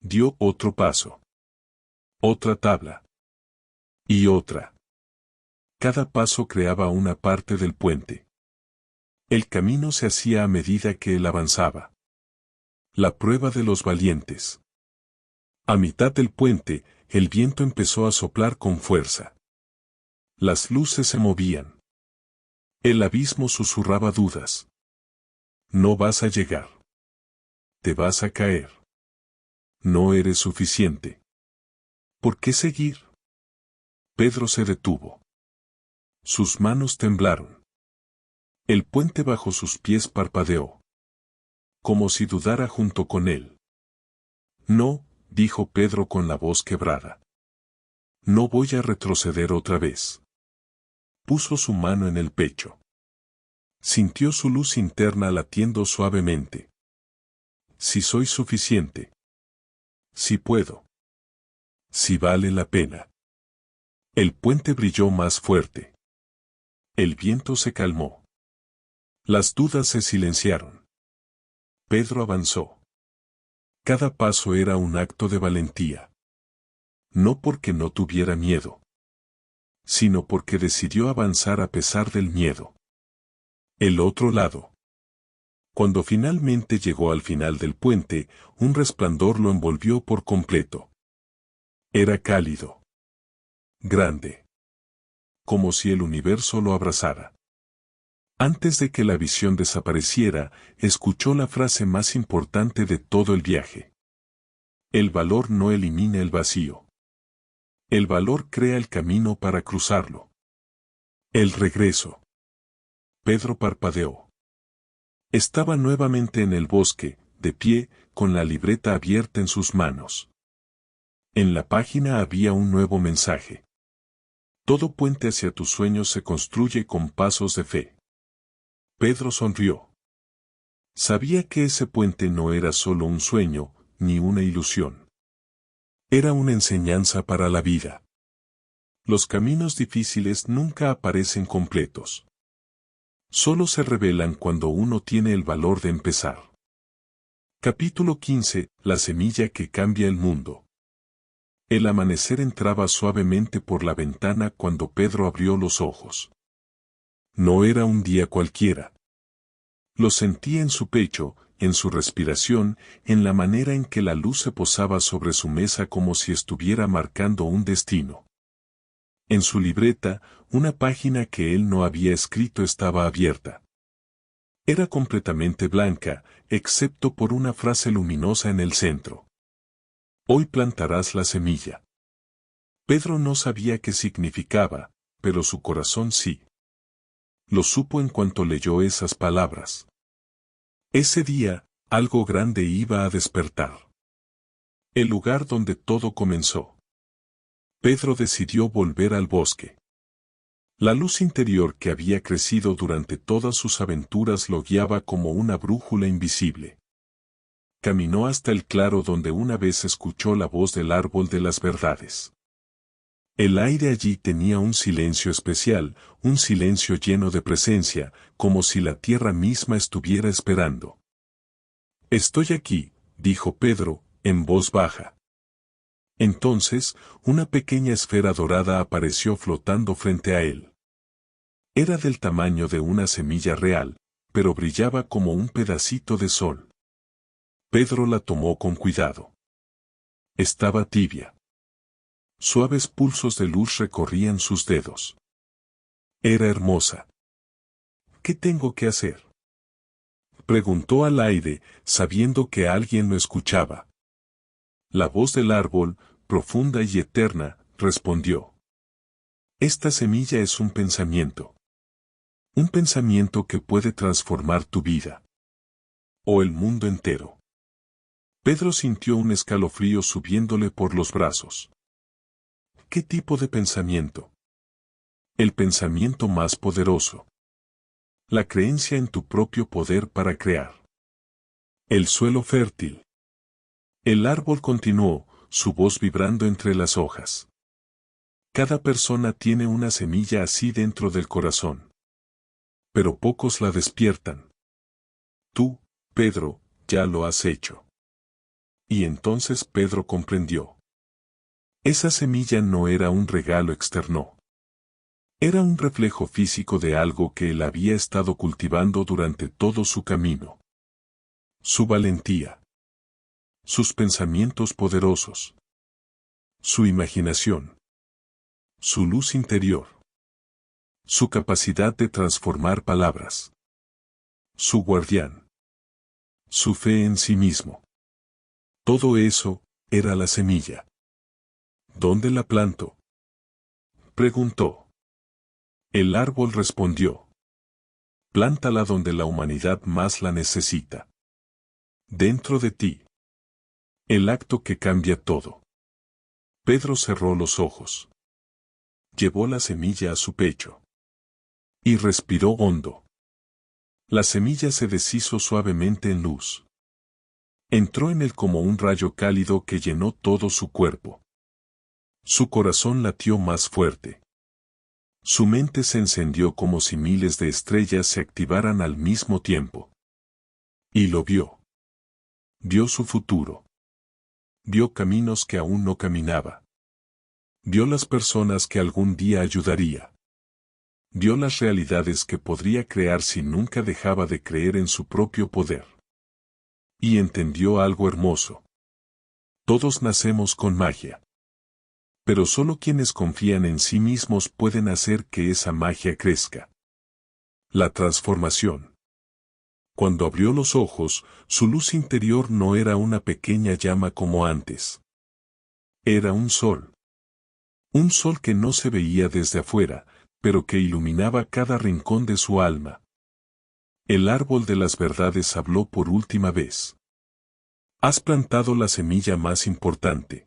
Speaker 1: Dio otro paso. Otra tabla. Y otra. Cada paso creaba una parte del puente. El camino se hacía a medida que él avanzaba. La prueba de los valientes. A mitad del puente, el viento empezó a soplar con fuerza. Las luces se movían. El abismo susurraba dudas. No vas a llegar. Te vas a caer. No eres suficiente. ¿Por qué seguir? Pedro se detuvo. Sus manos temblaron. El puente bajo sus pies parpadeó. Como si dudara junto con él. No, dijo Pedro con la voz quebrada. No voy a retroceder otra vez. Puso su mano en el pecho. Sintió su luz interna latiendo suavemente. Si soy suficiente. Si puedo. Si vale la pena. El puente brilló más fuerte. El viento se calmó. Las dudas se silenciaron. Pedro avanzó. Cada paso era un acto de valentía. No porque no tuviera miedo, sino porque decidió avanzar a pesar del miedo. El otro lado. Cuando finalmente llegó al final del puente, un resplandor lo envolvió por completo. Era cálido. Grande. Como si el universo lo abrazara. Antes de que la visión desapareciera, escuchó la frase más importante de todo el viaje. El valor no elimina el vacío. El valor crea el camino para cruzarlo. El regreso. Pedro parpadeó. Estaba nuevamente en el bosque, de pie, con la libreta abierta en sus manos. En la página había un nuevo mensaje. Todo puente hacia tus sueños se construye con pasos de fe. Pedro sonrió. Sabía que ese puente no era solo un sueño, ni una ilusión. Era una enseñanza para la vida. Los caminos difíciles nunca aparecen completos. Solo se revelan cuando uno tiene el valor de empezar. Capítulo 15. La semilla que cambia el mundo. El amanecer entraba suavemente por la ventana cuando Pedro abrió los ojos. No era un día cualquiera. Lo sentía en su pecho, en su respiración, en la manera en que la luz se posaba sobre su mesa como si estuviera marcando un destino. En su libreta, una página que él no había escrito estaba abierta. Era completamente blanca, excepto por una frase luminosa en el centro. Hoy plantarás la semilla. Pedro no sabía qué significaba, pero su corazón sí. Lo supo en cuanto leyó esas palabras. Ese día, algo grande iba a despertar. El lugar donde todo comenzó. Pedro decidió volver al bosque. La luz interior que había crecido durante todas sus aventuras lo guiaba como una brújula invisible. Caminó hasta el claro donde una vez escuchó la voz del árbol de las verdades. El aire allí tenía un silencio especial, un silencio lleno de presencia, como si la tierra misma estuviera esperando. «Estoy aquí», dijo Pedro, en voz baja. Entonces, una pequeña esfera dorada apareció flotando frente a él. Era del tamaño de una semilla real, pero brillaba como un pedacito de sol. Pedro la tomó con cuidado. Estaba tibia. Suaves pulsos de luz recorrían sus dedos. Era hermosa. «¿Qué tengo que hacer?», preguntó al aire, sabiendo que alguien lo escuchaba. La voz del árbol, profunda y eterna, respondió. «Esta semilla es un pensamiento. Un pensamiento que puede transformar tu vida. O el mundo entero». Pedro sintió un escalofrío subiéndole por los brazos. ¿Qué tipo de pensamiento? El pensamiento más poderoso. La creencia en tu propio poder para crear. El suelo fértil. El árbol continuó, su voz vibrando entre las hojas. Cada persona tiene una semilla así dentro del corazón. Pero pocos la despiertan. Tú, Pedro, ya lo has hecho. Y entonces Pedro comprendió. Esa semilla no era un regalo externo. Era un reflejo físico de algo que él había estado cultivando durante todo su camino. Su valentía. Sus pensamientos poderosos. Su imaginación. Su luz interior. Su capacidad de transformar palabras. Su guardián. Su fe en sí mismo. Todo eso era la semilla. ¿Dónde la planto?, preguntó. El árbol respondió. Plántala donde la humanidad más la necesita. Dentro de ti. El acto que cambia todo. Pedro cerró los ojos. Llevó la semilla a su pecho. Y respiró hondo. La semilla se deshizo suavemente en luz. Entró en él como un rayo cálido que llenó todo su cuerpo. Su corazón latió más fuerte. Su mente se encendió como si miles de estrellas se activaran al mismo tiempo. Y lo vio. Vio su futuro. Vio caminos que aún no caminaba. Vio las personas que algún día ayudaría. Vio las realidades que podría crear si nunca dejaba de creer en su propio poder. Y entendió algo hermoso. Todos nacemos con magia. Pero solo quienes confían en sí mismos pueden hacer que esa magia crezca. La transformación. Cuando abrió los ojos, su luz interior no era una pequeña llama como antes. Era un sol. Un sol que no se veía desde afuera, pero que iluminaba cada rincón de su alma. El árbol de las verdades habló por última vez. Has plantado la semilla más importante.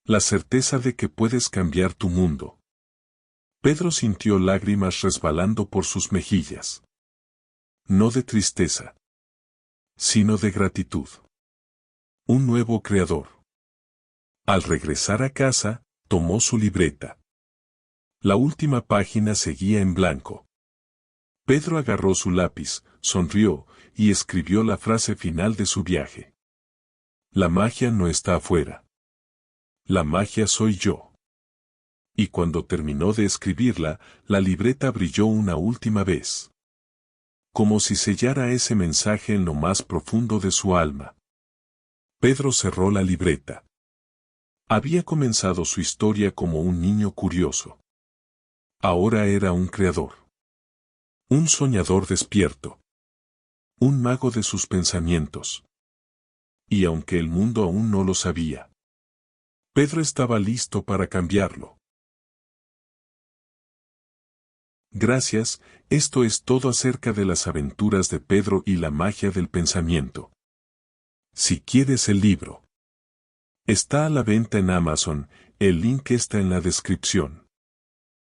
Speaker 1: La certeza de que puedes cambiar tu mundo. Pedro sintió lágrimas resbalando por sus mejillas. No de tristeza, sino de gratitud. Un nuevo creador. Al regresar a casa, tomó su libreta. La última página seguía en blanco. Pedro agarró su lápiz, sonrió, y escribió la frase final de su viaje. La magia no está afuera. La magia soy yo. Y cuando terminó de escribirla, la libreta brilló una última vez. Como si sellara ese mensaje en lo más profundo de su alma. Pedro cerró la libreta. Había comenzado su historia como un niño curioso. Ahora era un creador. Un soñador despierto. Un mago de sus pensamientos. Y aunque el mundo aún no lo sabía, Pedro estaba listo para cambiarlo. Gracias, esto es todo acerca de las aventuras de Pedro y la magia del pensamiento. Si quieres el libro, está a la venta en Amazon, el link está en la descripción.